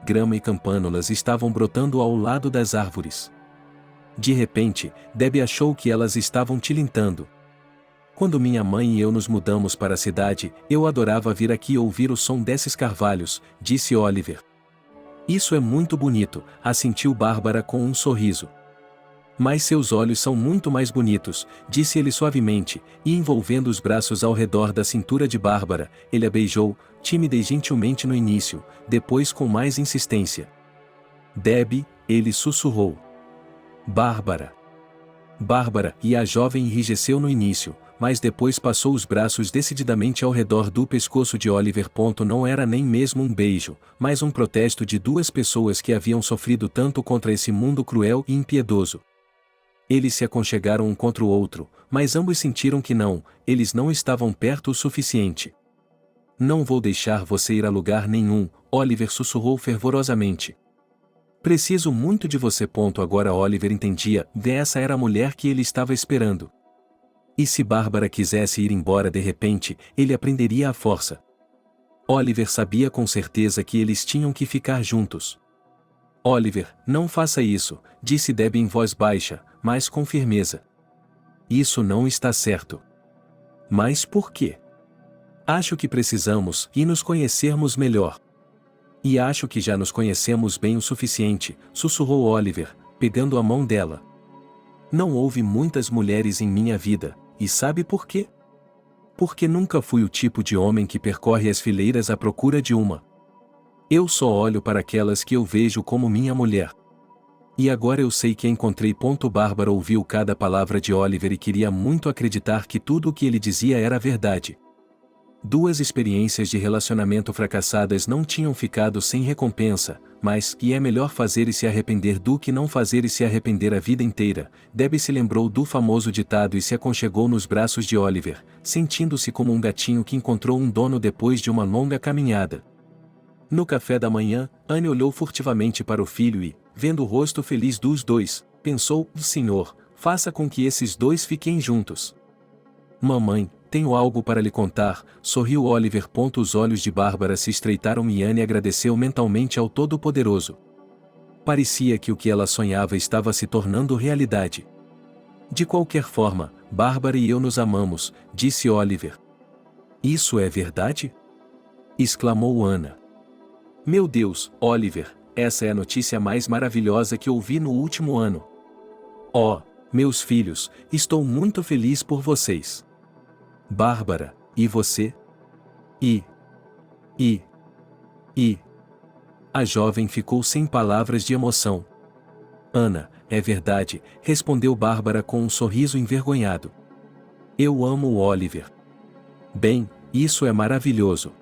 Grama e campânulas estavam brotando ao lado das árvores. De repente, Debbie achou que elas estavam tilintando. Quando minha mãe e eu nos mudamos para a cidade, eu adorava vir aqui e ouvir o som desses carvalhos, disse Oliver. Isso é muito bonito, assentiu Bárbara com um sorriso. Mas seus olhos são muito mais bonitos, disse ele suavemente, e envolvendo os braços ao redor da cintura de Bárbara, ele a beijou, tímida e gentilmente no início, depois com mais insistência. Debbie, ele sussurrou. Bárbara. Bárbara, e a jovem enrijeceu no início, mas depois passou os braços decididamente ao redor do pescoço de Oliver. Não era nem mesmo um beijo, mas um protesto de 2 pessoas que haviam sofrido tanto contra esse mundo cruel e impiedoso. Eles se aconchegaram um contra o outro, mas ambos sentiram que eles não estavam perto o suficiente. Não vou deixar você ir a lugar nenhum, Oliver sussurrou fervorosamente. Preciso muito de você. Agora Oliver entendia, essa era a mulher que ele estava esperando. E se Bárbara quisesse ir embora de repente, ele a prenderia à força. Oliver sabia com certeza que eles tinham que ficar juntos. Oliver, não faça isso, disse Debbie em voz baixa, mas com firmeza. Isso não está certo. Mas por quê? Acho que precisamos nos conhecermos melhor. E acho que já nos conhecemos bem o suficiente, sussurrou Oliver, pegando a mão dela. Não houve muitas mulheres em minha vida, e sabe por quê? Porque nunca fui o tipo de homem que percorre as fileiras à procura de uma. Eu só olho para aquelas que eu vejo como minha mulher. E agora eu sei que a encontrei. Bárbara ouviu cada palavra de Oliver e queria muito acreditar que tudo o que ele dizia era verdade. 2 experiências de relacionamento fracassadas não tinham ficado sem recompensa, mas é melhor fazer e se arrepender do que não fazer e se arrepender a vida inteira. Debbie se lembrou do famoso ditado e se aconchegou nos braços de Oliver, sentindo-se como um gatinho que encontrou um dono depois de uma longa caminhada. No café da manhã, Anne olhou furtivamente para o filho e, vendo o rosto feliz dos 2, pensou, Senhor, faça com que esses 2 fiquem juntos. Mamãe, tenho algo para lhe contar, sorriu Oliver. Os olhos de Bárbara se estreitaram e Anne agradeceu mentalmente ao Todo-Poderoso. Parecia que o que ela sonhava estava se tornando realidade. De qualquer forma, Bárbara e eu nos amamos, disse Oliver. Isso é verdade? Exclamou Ana. Meu Deus, Oliver, essa é a notícia mais maravilhosa que ouvi no último ano. Oh, meus filhos, estou muito feliz por vocês. Bárbara, e você? E. A jovem ficou sem palavras de emoção. Ana, é verdade, respondeu Bárbara com um sorriso envergonhado. Eu amo o Oliver. Bem, isso é maravilhoso.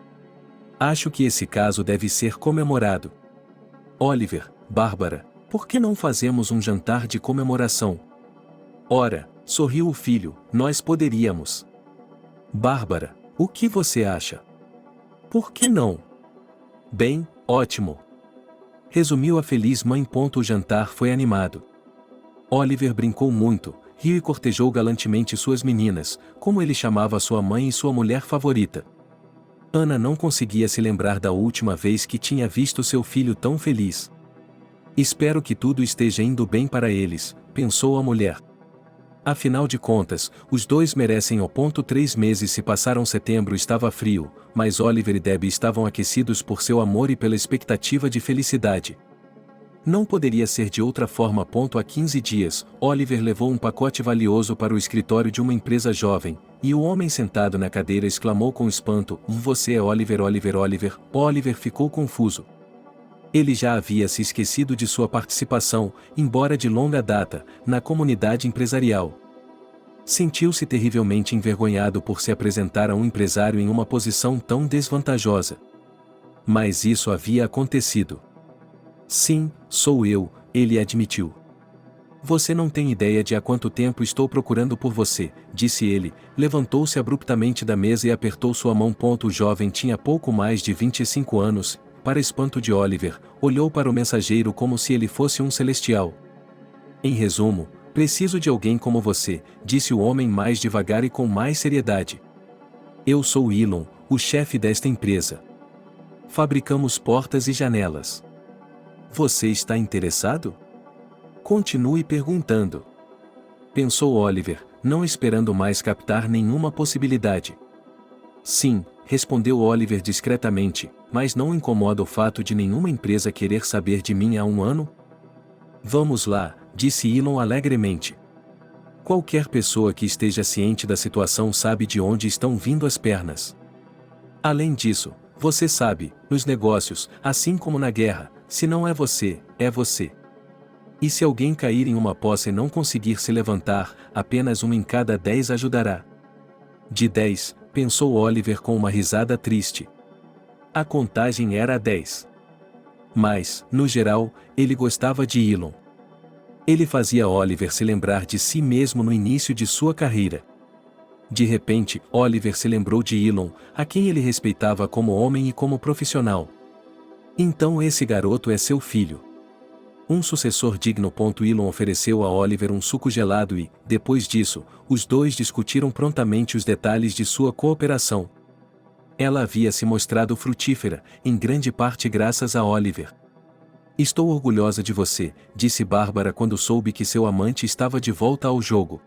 Acho que esse caso deve ser comemorado. Oliver, Bárbara, por que não fazemos um jantar de comemoração? Ora, sorriu o filho, nós poderíamos. Bárbara, o que você acha? Por que não? Bem, ótimo. Resumiu a feliz mãe. O jantar foi animado. Oliver brincou muito, riu e cortejou galantemente suas meninas, como ele chamava sua mãe e sua mulher favorita. Ana não conseguia se lembrar da última vez que tinha visto seu filho tão feliz. Espero que tudo esteja indo bem para eles, pensou a mulher. Afinal de contas, os dois merecem o. 3 meses se passaram. Setembro estava frio, mas Oliver e Debbie estavam aquecidos por seu amor e pela expectativa de felicidade. Não poderia ser de outra forma. Há 15 dias, Oliver levou um pacote valioso para o escritório de uma empresa jovem, e o homem sentado na cadeira exclamou com espanto: Você é Oliver, Oliver, Oliver. Oliver ficou confuso. Ele já havia se esquecido de sua participação, embora de longa data, na comunidade empresarial. Sentiu-se terrivelmente envergonhado por se apresentar a um empresário em uma posição tão desvantajosa. Mas isso havia acontecido. Sim, sou eu, ele admitiu. Você não tem ideia de há quanto tempo estou procurando por você, disse ele, levantou-se abruptamente da mesa e apertou sua mão. O jovem tinha pouco mais de 25 anos, para espanto de Oliver, olhou para o mensageiro como se ele fosse um celestial. Em resumo, preciso de alguém como você, disse o homem mais devagar e com mais seriedade. Eu sou Elon, o chefe desta empresa. Fabricamos portas e janelas. Você está interessado? Continue perguntando. Pensou Oliver, não esperando mais captar nenhuma possibilidade. Sim, respondeu Oliver discretamente, mas não incomoda o fato de nenhuma empresa querer saber de mim há um ano? Vamos lá, disse Elon alegremente. Qualquer pessoa que esteja ciente da situação sabe de onde estão vindo as pernas. Além disso, você sabe, nos negócios, assim como na guerra, se não é você, é você. E se alguém cair em uma poça e não conseguir se levantar, apenas 1 em cada 10 ajudará. De 10, pensou Oliver com uma risada triste. A contagem era 10. Mas, no geral, ele gostava de Elon. Ele fazia Oliver se lembrar de si mesmo no início de sua carreira. De repente, Oliver se lembrou de Elon, a quem ele respeitava como homem e como profissional. Então esse garoto é seu filho. Um sucessor digno. Elon ofereceu a Oliver um suco gelado e, depois disso, os dois discutiram prontamente os detalhes de sua cooperação. Ela havia se mostrado frutífera, em grande parte graças a Oliver. Estou orgulhosa de você, disse Bárbara quando soube que seu amante estava de volta ao jogo.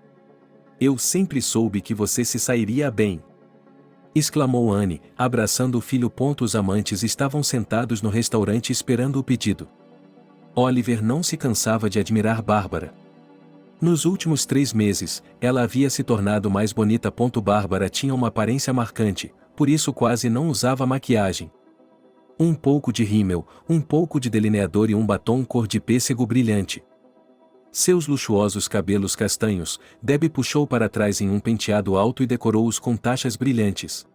Eu sempre soube que você se sairia bem. Exclamou Anne, abraçando o filho. Os amantes estavam sentados no restaurante esperando o pedido. Oliver não se cansava de admirar Bárbara. Nos últimos 3 meses, ela havia se tornado mais bonita. Bárbara tinha uma aparência marcante, por isso quase não usava maquiagem. Um pouco de rímel, um pouco de delineador e um batom cor de pêssego brilhante. Seus luxuosos cabelos castanhos, Debbie puxou para trás em um penteado alto e decorou-os com taxas brilhantes.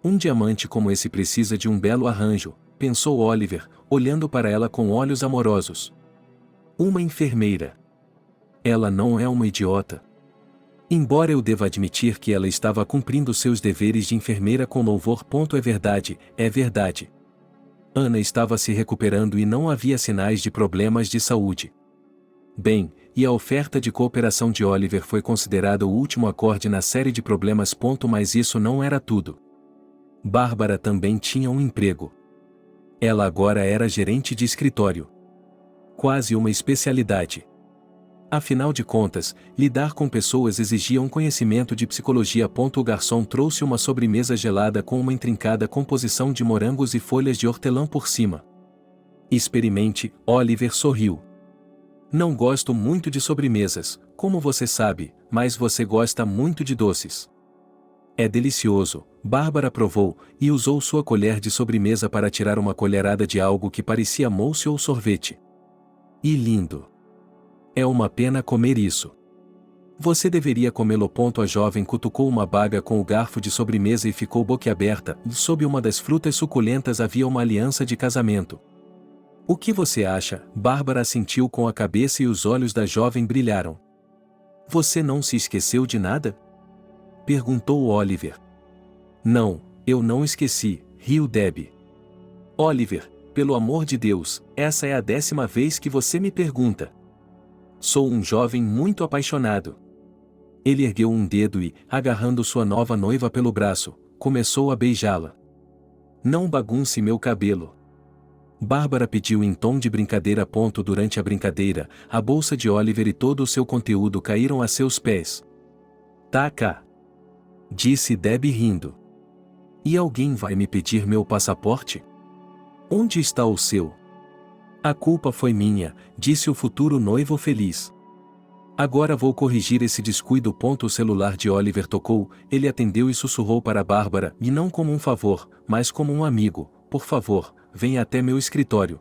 Um diamante como esse precisa de um belo arranjo, pensou Oliver, olhando para ela com olhos amorosos. Uma enfermeira. Ela não é uma idiota. Embora eu deva admitir que ela estava cumprindo seus deveres de enfermeira com louvor. É verdade, é verdade. Ana estava se recuperando e não havia sinais de problemas de saúde. Bem, e a oferta de cooperação de Oliver foi considerada o último acorde na série de problemas. Mas isso não era tudo. Bárbara também tinha um emprego. Ela agora era gerente de escritório. Quase uma especialidade. Afinal de contas, lidar com pessoas exigia um conhecimento de psicologia. O garçom trouxe uma sobremesa gelada com uma intrincada composição de morangos e folhas de hortelã por cima. Experimente, Oliver sorriu. Não gosto muito de sobremesas, como você sabe, mas você gosta muito de doces. É delicioso, Bárbara provou, e usou sua colher de sobremesa para tirar uma colherada de algo que parecia mousse ou sorvete. E lindo! É uma pena comer isso. Você deveria comê-lo. A jovem cutucou uma baga com o garfo de sobremesa e ficou boquiaberta, e sob uma das frutas suculentas havia uma aliança de casamento. O que você acha? Bárbara assentiu com a cabeça e os olhos da jovem brilharam. Você não se esqueceu de nada? Perguntou Oliver. Não, eu não esqueci, riu Debbie. Oliver, pelo amor de Deus, essa é a 10ª vez que você me pergunta. Sou um jovem muito apaixonado. Ele ergueu um dedo e, agarrando sua nova noiva pelo braço, começou a beijá-la. Não bagunce meu cabelo. Bárbara pediu em tom de brincadeira. Durante a brincadeira, a bolsa de Oliver e todo o seu conteúdo caíram a seus pés. Tá cá, disse Debbie rindo. E alguém vai me pedir meu passaporte? Onde está o seu? A culpa foi minha, disse o futuro noivo feliz. Agora vou corrigir esse descuido. O celular de Oliver tocou, ele atendeu e sussurrou para Bárbara, e não como um favor, mas como um amigo, por favor, venha até meu escritório.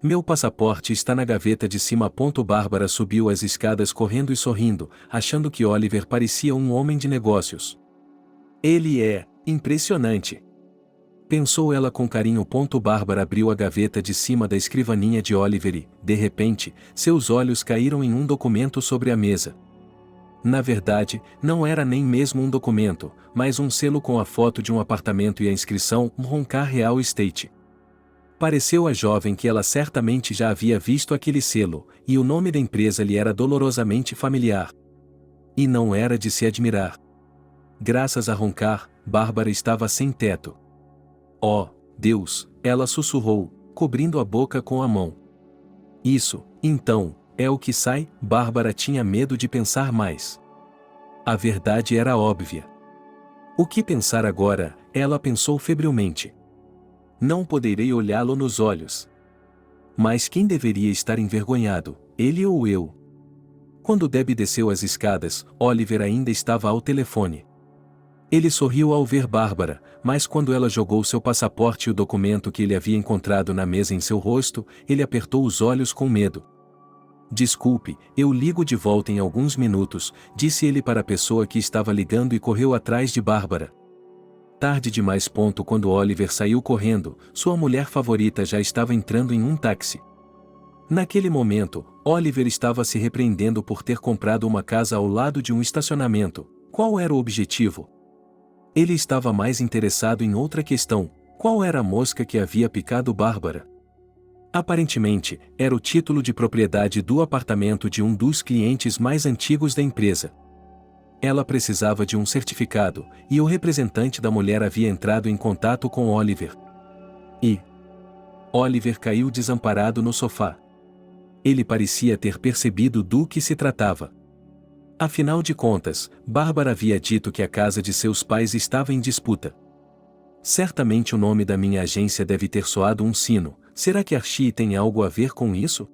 Meu passaporte está na gaveta de cima. Bárbara subiu as escadas correndo e sorrindo, achando que Oliver parecia um homem de negócios. Ele é impressionante, pensou ela com carinho. Bárbara abriu a gaveta de cima da escrivaninha de Oliver e, de repente, seus olhos caíram em um documento sobre a mesa. Na verdade, não era nem mesmo um documento, mas um selo com a foto de um apartamento e a inscrição Roncar Real Estate. Pareceu à jovem que ela certamente já havia visto aquele selo, e o nome da empresa lhe era dolorosamente familiar. E não era de se admirar. Graças a Roncar, Bárbara estava sem teto. Oh, Deus, ela sussurrou, cobrindo a boca com a mão. Isso, então, é o que sai. Bárbara tinha medo de pensar mais. A verdade era óbvia. O que pensar agora? Ela pensou febrilmente. Não poderei olhá-lo nos olhos. Mas quem deveria estar envergonhado, ele ou eu? Quando Debbie desceu as escadas, Oliver ainda estava ao telefone. Ele sorriu ao ver Bárbara, mas quando ela jogou seu passaporte e o documento que ele havia encontrado na mesa em seu rosto, ele apertou os olhos com medo. Desculpe, eu ligo de volta em alguns minutos, disse ele para a pessoa que estava ligando e correu atrás de Bárbara. Tarde demais. Quando Oliver saiu correndo, sua mulher favorita já estava entrando em um táxi. Naquele momento, Oliver estava se repreendendo por ter comprado uma casa ao lado de um estacionamento. Qual era o objetivo? Ele estava mais interessado em outra questão: qual era a mosca que havia picado Bárbara? Aparentemente, era o título de propriedade do apartamento de um dos clientes mais antigos da empresa. Ela precisava de um certificado, e o representante da mulher havia entrado em contato com Oliver. E Oliver caiu desamparado no sofá. Ele parecia ter percebido do que se tratava. Afinal de contas, Bárbara havia dito que a casa de seus pais estava em disputa. Certamente o nome da minha agência deve ter soado um sino. Será que Archie tem algo a ver com isso?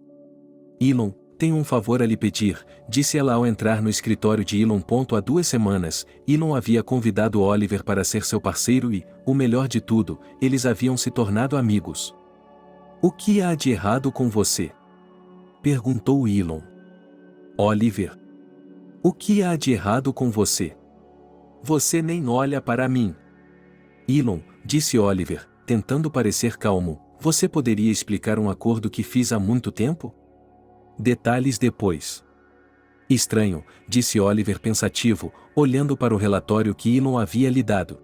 Elon, tenho um favor a lhe pedir, disse ela ao entrar no escritório de Elon. Há 2 semanas, Elon havia convidado Oliver para ser seu parceiro e, o melhor de tudo, eles haviam se tornado amigos. O que há de errado com você? Perguntou Elon. Oliver. O que há de errado com você? Você nem olha para mim. Elon, disse Oliver, tentando parecer calmo, você poderia explicar um acordo que fiz há muito tempo? Detalhes depois. Estranho, disse Oliver pensativo, olhando para o relatório que Elon havia lhe dado.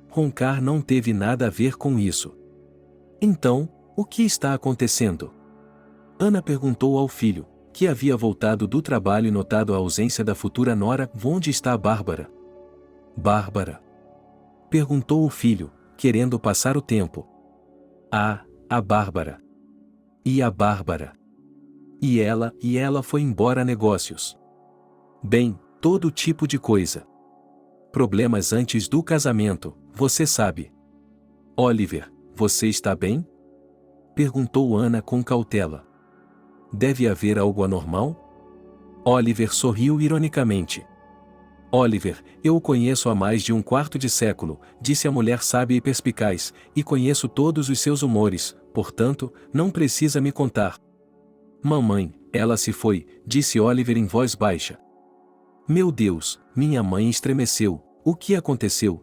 Roncar não teve nada a ver com isso. Então, o que está acontecendo? Ana perguntou ao filho, que havia voltado do trabalho e notado a ausência da futura nora. Onde está a Bárbara? Bárbara? Perguntou o filho, querendo passar o tempo. Ah, a Bárbara. E a Bárbara? E ela foi embora a negócios. Bem, todo tipo de coisa. Problemas antes do casamento, você sabe. Oliver, você está bem? Perguntou Ana com cautela. Deve haver algo anormal? Oliver sorriu ironicamente. Oliver, eu o conheço há mais de um quarto de século, disse a mulher sábia e perspicaz, e conheço todos os seus humores, portanto, não precisa me contar. Mamãe, ela se foi, disse Oliver em voz baixa. Meu Deus, minha mãe estremeceu. O que aconteceu?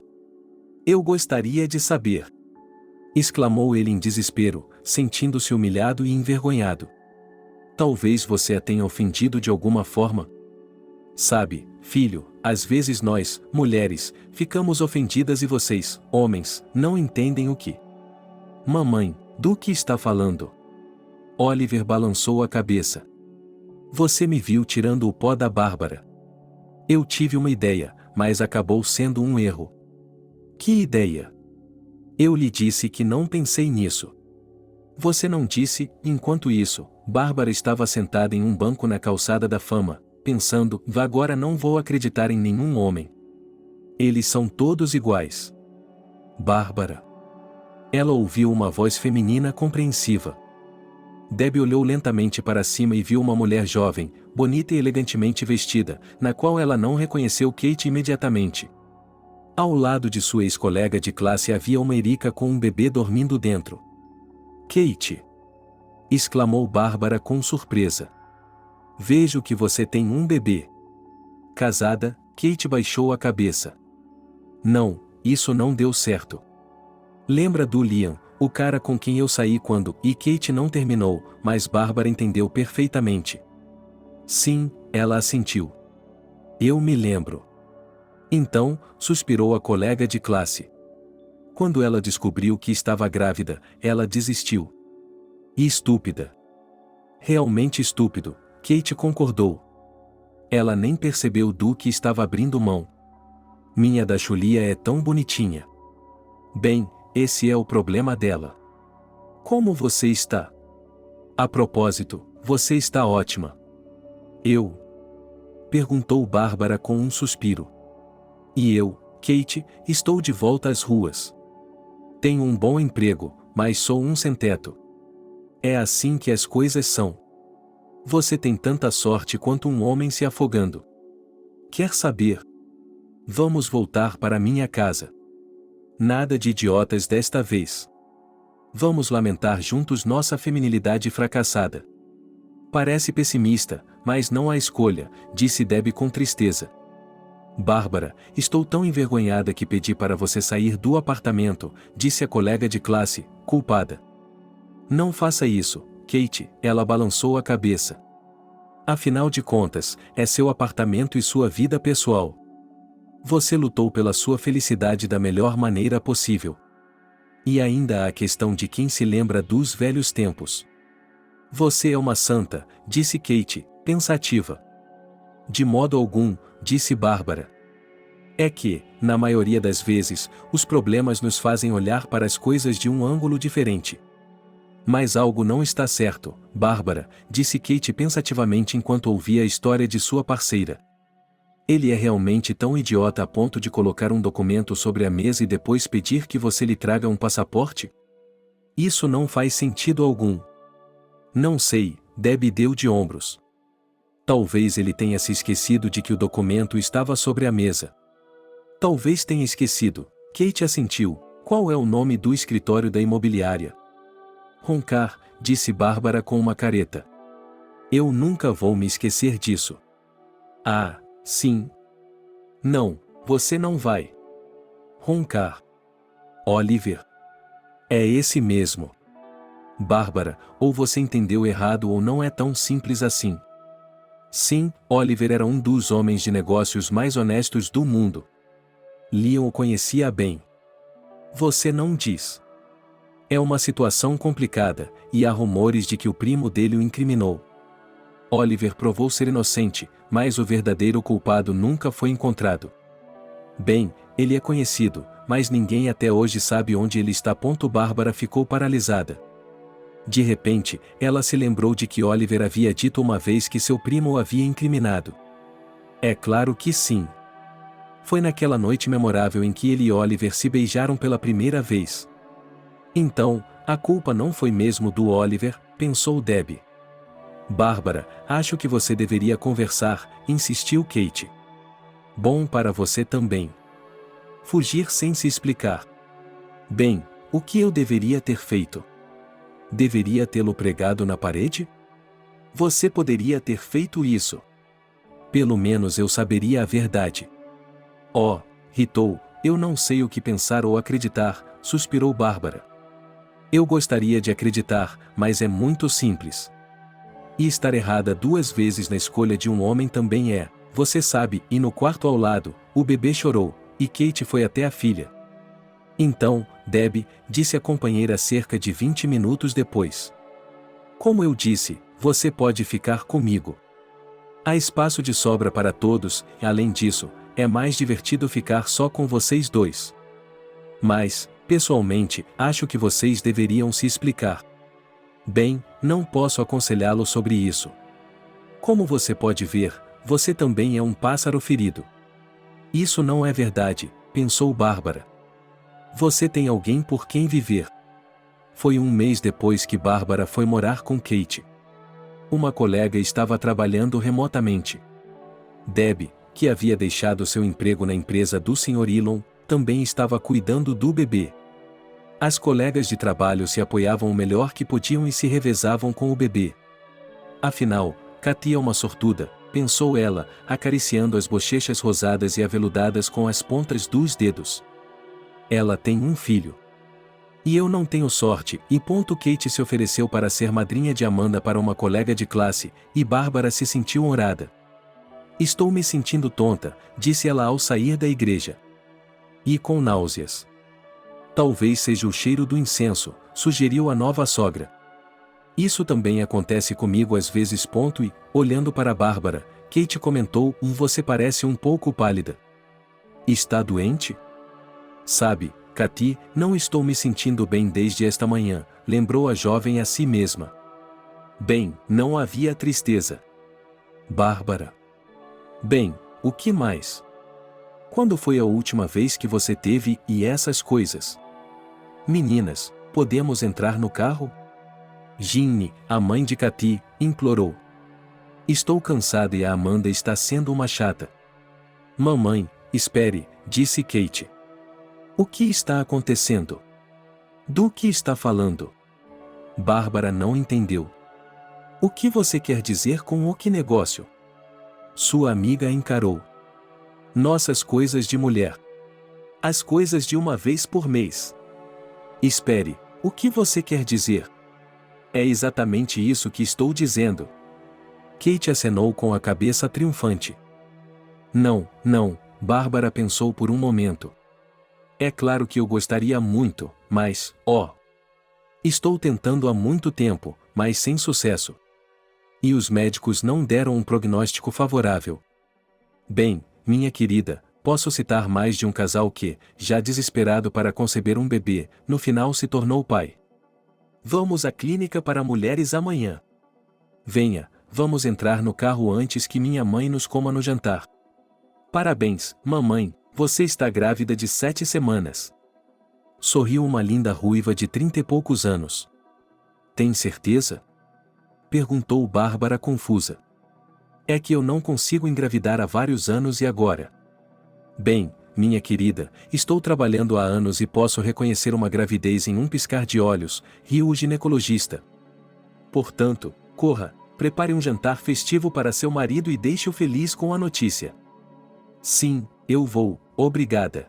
Eu gostaria de saber. Exclamou ele em desespero, sentindo-se humilhado e envergonhado. Talvez você a tenha ofendido de alguma forma? Sabe, filho, às vezes nós, mulheres, ficamos ofendidas e vocês, homens, não entendem o que. Mamãe, do que está falando? Oliver balançou a cabeça. Você me viu tirando o pó da Bárbara. Eu tive uma ideia, mas acabou sendo um erro. Que ideia? Eu lhe disse que não pensei nisso. Você não disse. Enquanto isso, Bárbara estava sentada em um banco na calçada da Fama, pensando, agora não vou acreditar em nenhum homem. Eles são todos iguais. Bárbara. Ela ouviu uma voz feminina compreensiva. Debbie olhou lentamente para cima e viu uma mulher jovem, bonita e elegantemente vestida, na qual ela não reconheceu Kate imediatamente. Ao lado de sua ex-colega de classe havia uma Erika com um bebê dormindo dentro. Kate! Exclamou Bárbara com surpresa. Vejo que você tem um bebê. Casada, Kate baixou a cabeça. Não, isso não deu certo. Lembra do Liam, o cara com quem eu saí quando, e Kate não terminou, mas Bárbara entendeu perfeitamente. Sim, ela assentiu. Eu me lembro. Então, suspirou a colega de classe. Quando ela descobriu que estava grávida, ela desistiu. E estúpida. Realmente estúpido, Kate concordou. Ela nem percebeu do que estava abrindo mão. Minha da Xulia é tão bonitinha. Bem, esse é o problema dela. Como você está? A propósito, você está ótima. Eu? Perguntou Bárbara com um suspiro. E eu, Kate, estou de volta às ruas. Tenho um bom emprego, mas sou um sem-teto. É assim que as coisas são. Você tem tanta sorte quanto um homem se afogando. Quer saber? Vamos voltar para minha casa. Nada de idiotas desta vez. Vamos lamentar juntos nossa feminilidade fracassada. Parece pessimista, mas não há escolha, disse Debbie com tristeza. Bárbara, estou tão envergonhada que pedi para você sair do apartamento, disse a colega de classe, culpada. Não faça isso, Kate, ela balançou a cabeça. Afinal de contas, é seu apartamento e sua vida pessoal. Você lutou pela sua felicidade da melhor maneira possível. E ainda há a questão de quem se lembra dos velhos tempos. Você é uma santa, disse Kate, pensativa. De modo algum, disse Bárbara. É que, na maioria das vezes, os problemas nos fazem olhar para as coisas de um ângulo diferente. Mas algo não está certo, Bárbara, disse Kate pensativamente enquanto ouvia a história de sua parceira. Ele é realmente tão idiota a ponto de colocar um documento sobre a mesa e depois pedir que você lhe traga um passaporte? Isso não faz sentido algum. Não sei, Debbie deu de ombros. Talvez ele tenha se esquecido de que o documento estava sobre a mesa. Talvez tenha esquecido, Kate assentiu. Qual é o nome do escritório da imobiliária? Roncar, disse Bárbara com uma careta. Eu nunca vou me esquecer disso. Ah, sim. Não, você não vai. Roncar. Oliver. É esse mesmo. Bárbara, ou você entendeu errado ou não é tão simples assim. Sim, Oliver era um dos homens de negócios mais honestos do mundo. Leon o conhecia bem. Você não diz. É uma situação complicada, e há rumores de que o primo dele o incriminou. Oliver provou ser inocente, mas o verdadeiro culpado nunca foi encontrado. Bem, ele é conhecido, mas ninguém até hoje sabe onde ele está. Bárbara ficou paralisada. De repente, ela se lembrou de que Oliver havia dito uma vez que seu primo o havia incriminado. É claro que sim. Foi naquela noite memorável em que ele e Oliver se beijaram pela primeira vez. Então, A culpa não foi mesmo do Oliver, pensou Debbie. Bárbara, acho que você deveria conversar, insistiu Kate. Bom para você também. Fugir sem se explicar. Bem, o que eu deveria ter feito? Deveria tê-lo pregado na parede? Você poderia ter feito isso. Pelo menos eu saberia a verdade. Oh, ritou, eu não sei o que pensar ou acreditar, suspirou Bárbara. Eu gostaria de acreditar, mas é muito simples. E estar errada 2 vezes na escolha de um homem também é, você sabe, e no quarto ao lado, o bebê chorou, e Kate foi até a filha. Então, Debbie, disse a companheira cerca de 20 minutos depois. Como eu disse, você pode ficar comigo. Há espaço de sobra para todos, e além disso, é mais divertido ficar só com vocês dois. Mas, pessoalmente, acho que vocês deveriam se explicar. Bem, não posso aconselhá-lo sobre isso. Como você pode ver, você também é um pássaro ferido. Isso não é verdade, pensou Bárbara. Você tem alguém por quem viver. Foi 1 mês depois que Bárbara foi morar com Kate. Uma colega estava trabalhando remotamente. Debbie, que havia deixado seu emprego na empresa do Sr. Elon, também estava cuidando do bebê. As colegas de trabalho se apoiavam o melhor que podiam e se revezavam com o bebê. Afinal, Katy é uma sortuda, pensou ela, acariciando as bochechas rosadas e aveludadas com as pontas dos dedos. Ela tem um filho. E eu não tenho sorte, e ponto. Kate se ofereceu para ser madrinha de Amanda para uma colega de classe, e Bárbara se sentiu honrada. Estou me sentindo tonta, disse ela ao sair da igreja. E com náuseas. Talvez seja o cheiro do incenso, sugeriu a nova sogra. Isso também acontece comigo às vezes. E, olhando para Bárbara, Kate comentou: você parece um pouco pálida. Está doente? Sabe, Katy, não estou me sentindo bem desde esta manhã, lembrou a jovem a si mesma. Bem, não havia tristeza. Bárbara. Bem, o que mais? Quando foi a última vez que você teve e essas coisas? Meninas, podemos entrar no carro? Ginny, a mãe de Katy, implorou. Estou cansada e a Amanda está sendo uma chata. Mamãe, espere, disse Kate. O que está acontecendo? Do que está falando? Bárbara não entendeu. O que você quer dizer com o que negócio? Sua amiga encarou. Nossas coisas de mulher. As coisas de uma vez por mês. Espere, o que você quer dizer? É exatamente isso que estou dizendo. Kate acenou com a cabeça triunfante. Não, não, Bárbara pensou por um momento. É claro que eu gostaria muito, mas, estou tentando há muito tempo, mas sem sucesso. E os médicos não deram um prognóstico favorável. Bem, minha querida, posso citar mais de um casal que, já desesperado para conceber um bebê, no final se tornou pai. Vamos à clínica para mulheres amanhã. Venha, vamos entrar no carro antes que minha mãe nos coma no jantar. Parabéns, mamãe, você está grávida de 7 semanas. Sorriu uma linda ruiva de 30 e poucos anos. Tem certeza? Perguntou Bárbara confusa. É que eu não consigo engravidar há vários anos e agora. Bem, minha querida, estou trabalhando há anos e posso reconhecer uma gravidez em um piscar de olhos, riu o ginecologista. Portanto, corra, prepare um jantar festivo para seu marido e deixe-o feliz com a notícia. Sim, eu vou, obrigada.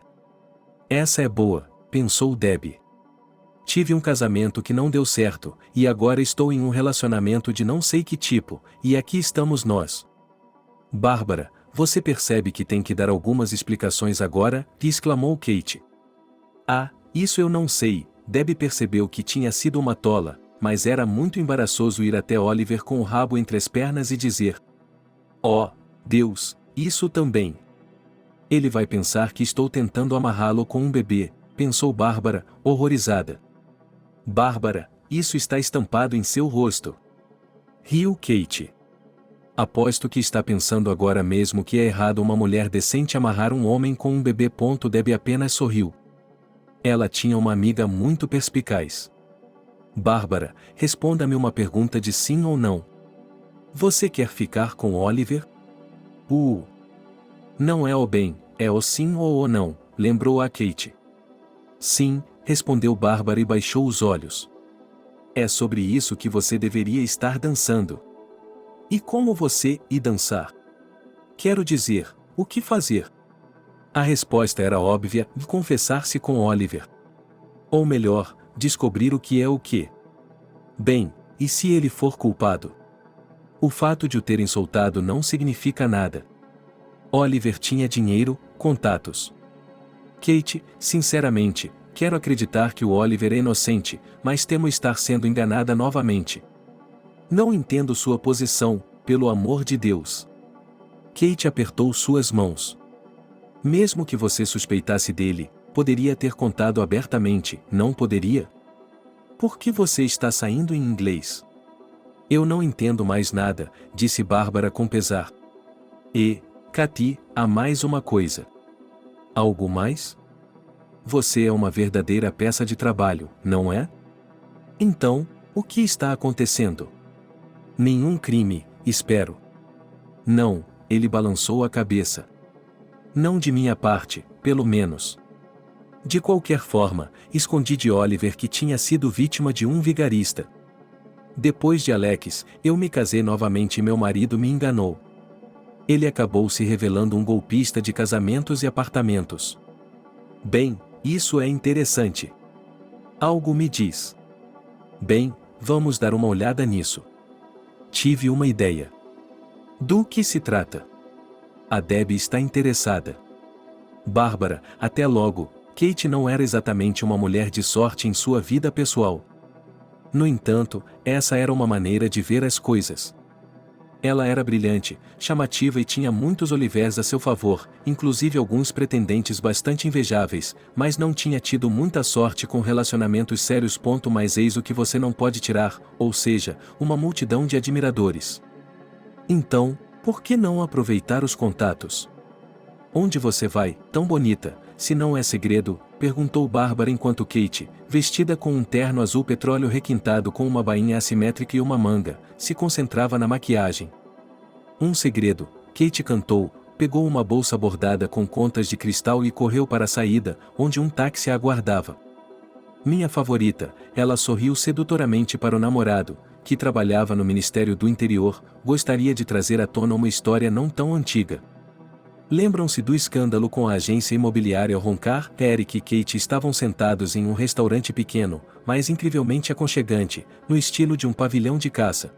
Essa é boa, pensou Debbie. Tive um casamento que não deu certo, e agora estou em um relacionamento de não sei que tipo, e aqui estamos nós. Bárbara, você percebe que tem que dar algumas explicações agora? Exclamou Kate. Ah, isso eu não sei. Debbie percebeu que tinha sido uma tola, mas era muito embaraçoso ir até Oliver com o rabo entre as pernas e dizer: Oh, Deus, isso também. Ele vai pensar que estou tentando amarrá-lo com um bebê, pensou Bárbara, horrorizada. Bárbara, isso está estampado em seu rosto. Riu Kate. Aposto que está pensando agora mesmo que é errado uma mulher decente amarrar um homem com um bebê. Debbie apenas sorriu. Ela tinha uma amiga muito perspicaz. Bárbara, responda-me uma pergunta de sim ou não. Você quer ficar com Oliver? Não é o bem, é o sim ou o não, lembrou a Kate. Sim, respondeu Bárbara e baixou os olhos. É sobre isso que você deveria estar dançando. E como você ir dançar? Quero dizer, o que fazer? A resposta era óbvia: confessar-se com Oliver. Ou melhor, descobrir o que é o que. Bem, e se ele for culpado? O fato de o terem soltado não significa nada. Oliver tinha dinheiro, contatos. Kate, sinceramente, quero acreditar que o Oliver é inocente, mas temo estar sendo enganada novamente. Não entendo sua posição, pelo amor de Deus. Kate apertou suas mãos. Mesmo que você suspeitasse dele, poderia ter contado abertamente, não poderia? Por que você está saindo em inglês? Eu não entendo mais nada, disse Bárbara com pesar. E, Katy, há mais uma coisa. Algo mais? Você é uma verdadeira peça de trabalho, não é? Então, o que está acontecendo? Nenhum crime, espero. Não, ele balançou a cabeça. Não de minha parte, pelo menos. De qualquer forma, escondi de Oliver que tinha sido vítima de um vigarista. Depois de Alex, eu me casei novamente e meu marido me enganou. Ele acabou se revelando um golpista de casamentos e apartamentos. Bem, isso é interessante. Algo me diz. Bem, vamos dar uma olhada nisso. Tive uma ideia. Do que se trata? A Debbie está interessada. Bárbara, até logo. Kate não era exatamente uma mulher de sorte em sua vida pessoal. No entanto, essa era uma maneira de ver as coisas. Ela era brilhante, chamativa e tinha muitos Olivers a seu favor, inclusive alguns pretendentes bastante invejáveis, mas não tinha tido muita sorte com relacionamentos sérios. Mas eis o que você não pode tirar, ou seja, uma multidão de admiradores. Então, por que não aproveitar os contatos? Onde você vai, tão bonita, se não é segredo? Perguntou Bárbara enquanto Kate, vestida com um terno azul petróleo requintado com uma bainha assimétrica e uma manga, se concentrava na maquiagem. Um segredo, Kate cantou, pegou uma bolsa bordada com contas de cristal e correu para a saída, onde um táxi a aguardava. Minha favorita, ela sorriu sedutoramente para o namorado, que trabalhava no Ministério do Interior, gostaria de trazer à tona uma história não tão antiga. Lembram-se do escândalo com a agência imobiliária Roncar? Eric e Kate estavam sentados em um restaurante pequeno, mas incrivelmente aconchegante, no estilo de um pavilhão de caça.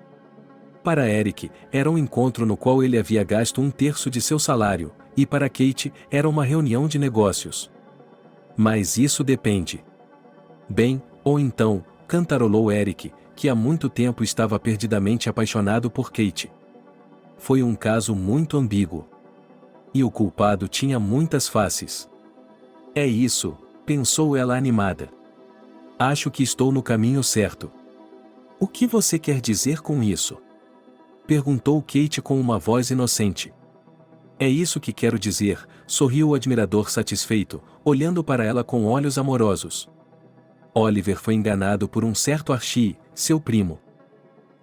Para Eric, era um encontro no qual ele havia gasto um terço de seu salário, e para Kate, era uma reunião de negócios. Mas isso depende. Bem, ou então, cantarolou Eric, que há muito tempo estava perdidamente apaixonado por Kate. Foi um caso muito ambíguo. E o culpado tinha muitas faces. É isso, pensou ela animada. Acho que estou no caminho certo. O que você quer dizer com isso? Perguntou Kate com uma voz inocente. É isso que quero dizer, sorriu o admirador satisfeito, olhando para ela com olhos amorosos. Oliver foi enganado por um certo Archie, seu primo.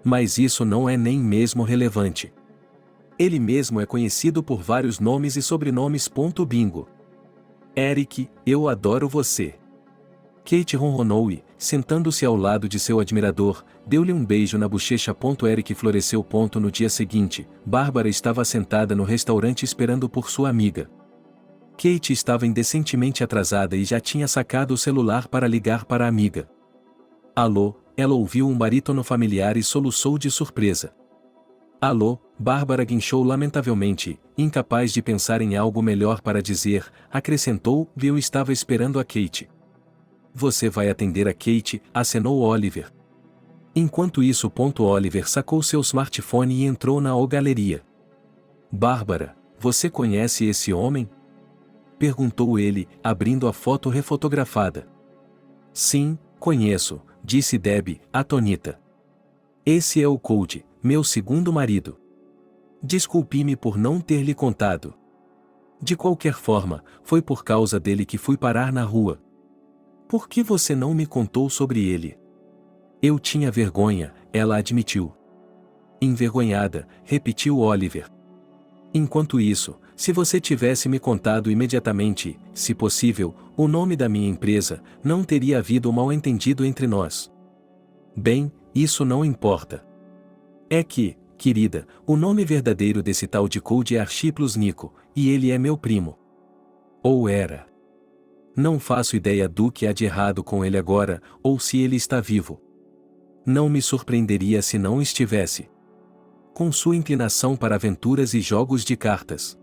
Mas isso não é nem mesmo relevante. Ele mesmo é conhecido por vários nomes e sobrenomes. Bingo. Eric, eu adoro você. Kate ronronou e, sentando-se ao lado de seu admirador, deu-lhe um beijo na bochecha. Eric floresceu. No dia seguinte, Bárbara estava sentada no restaurante esperando por sua amiga. Kate estava indecentemente atrasada e já tinha sacado o celular para ligar para a amiga. Alô, ela ouviu um barítono familiar e soluçou de surpresa. Alô, Bárbara guinchou lamentavelmente, incapaz de pensar em algo melhor para dizer, acrescentou, eu estava esperando a Kate. Você vai atender a Kate, acenou Oliver. Enquanto isso, Oliver sacou seu smartphone e entrou na galeria. Bárbara, você conhece esse homem? Perguntou ele, abrindo a foto refotografada. Sim, conheço, disse Debbie, atônita. Esse é o Cody, meu segundo marido. Desculpe-me por não ter lhe contado. De qualquer forma, foi por causa dele que fui parar na rua. Por que você não me contou sobre ele? Eu tinha vergonha, ela admitiu. Envergonhada, repetiu Oliver. Enquanto isso, se você tivesse me contado imediatamente, se possível, o nome da minha empresa, não teria havido mal-entendido entre nós. Bem, isso não importa. É que, querida, o nome verdadeiro desse tal de Code é Archiplos Nico, e ele é meu primo. Ou era. Não faço ideia do que há de errado com ele agora, ou se ele está vivo. Não me surpreenderia se não estivesse. Com sua inclinação para aventuras e jogos de cartas.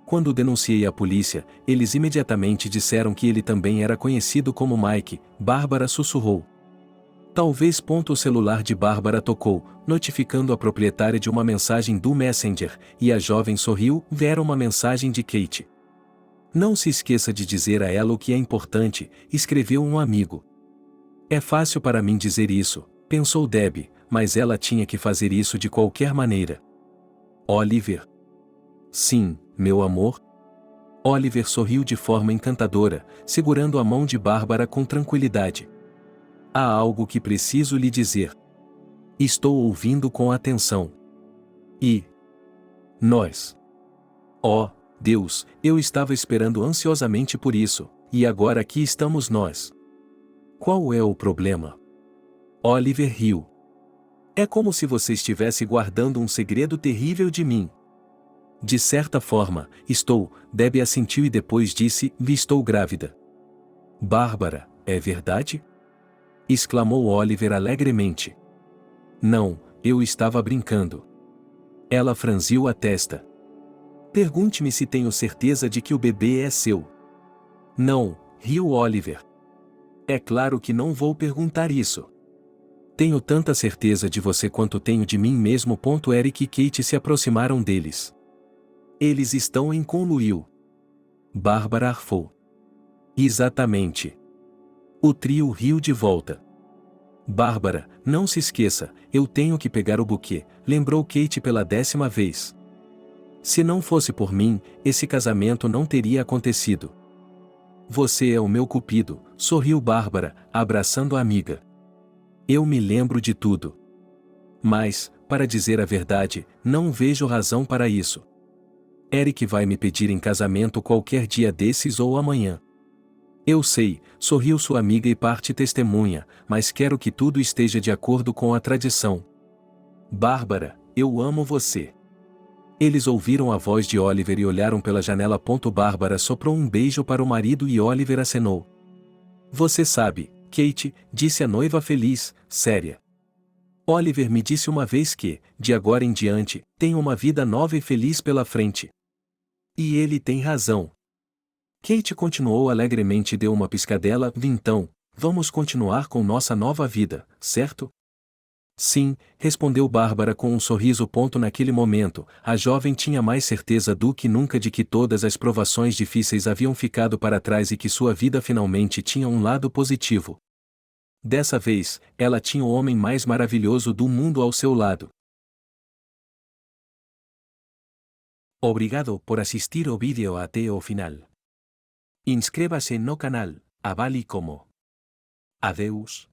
Quando denunciei à polícia, eles imediatamente disseram que ele também era conhecido como Mike, Bárbara sussurrou. Talvez. O celular de Bárbara tocou, notificando a proprietária de uma mensagem do Messenger, e a jovem sorriu, era uma mensagem de Kate. Não se esqueça de dizer a ela o que é importante, escreveu um amigo. É fácil para mim dizer isso, pensou Debbie, mas ela tinha que fazer isso de qualquer maneira. Oliver. Sim, meu amor. Oliver sorriu de forma encantadora, segurando a mão de Bárbara com tranquilidade. Há algo que preciso lhe dizer. Estou ouvindo com atenção. E nós. Oh, Deus, eu estava esperando ansiosamente por isso, e agora aqui estamos nós. Qual é o problema? Oliver riu. É como se você estivesse guardando um segredo terrível de mim. De certa forma, estou, Debbie assentiu e depois disse, estou grávida. Bárbara, é verdade? Exclamou Oliver alegremente. Não, eu estava brincando. Ela franziu a testa. Pergunte-me se tenho certeza de que o bebê é seu. Não, riu Oliver. É claro que não vou perguntar isso. Tenho tanta certeza de você quanto tenho de mim mesmo. Eric e Kate se aproximaram deles. Eles estão em Conluiu. Bárbara arfou. Exatamente. O trio riu de volta. Bárbara, não se esqueça, eu tenho que pegar o buquê, lembrou Kate pela 10ª vez. Se não fosse por mim, esse casamento não teria acontecido. Você é o meu cupido, sorriu Bárbara, abraçando a amiga. Eu me lembro de tudo. Mas, para dizer a verdade, não vejo razão para isso. Eric vai me pedir em casamento qualquer dia desses ou amanhã. Eu sei, sorriu sua amiga e parte testemunha, mas quero que tudo esteja de acordo com a tradição. Bárbara, eu amo você. Eles ouviram a voz de Oliver e olharam pela janela. Bárbara soprou um beijo para o marido e Oliver acenou. Você sabe, Kate, disse a noiva feliz, séria. Oliver me disse uma vez que, de agora em diante, tem uma vida nova e feliz pela frente. E ele tem razão. Kate continuou alegremente e deu uma piscadela. Então, vamos continuar com nossa nova vida, certo? Sim, respondeu Bárbara com um sorriso. Naquele momento, a jovem tinha mais certeza do que nunca de que todas as provações difíceis haviam ficado para trás e que sua vida finalmente tinha um lado positivo. Dessa vez, ela tinha o homem mais maravilhoso do mundo ao seu lado. Obrigado por assistir o vídeo até o final. Inscreva-se no canal, avale como. Adeus.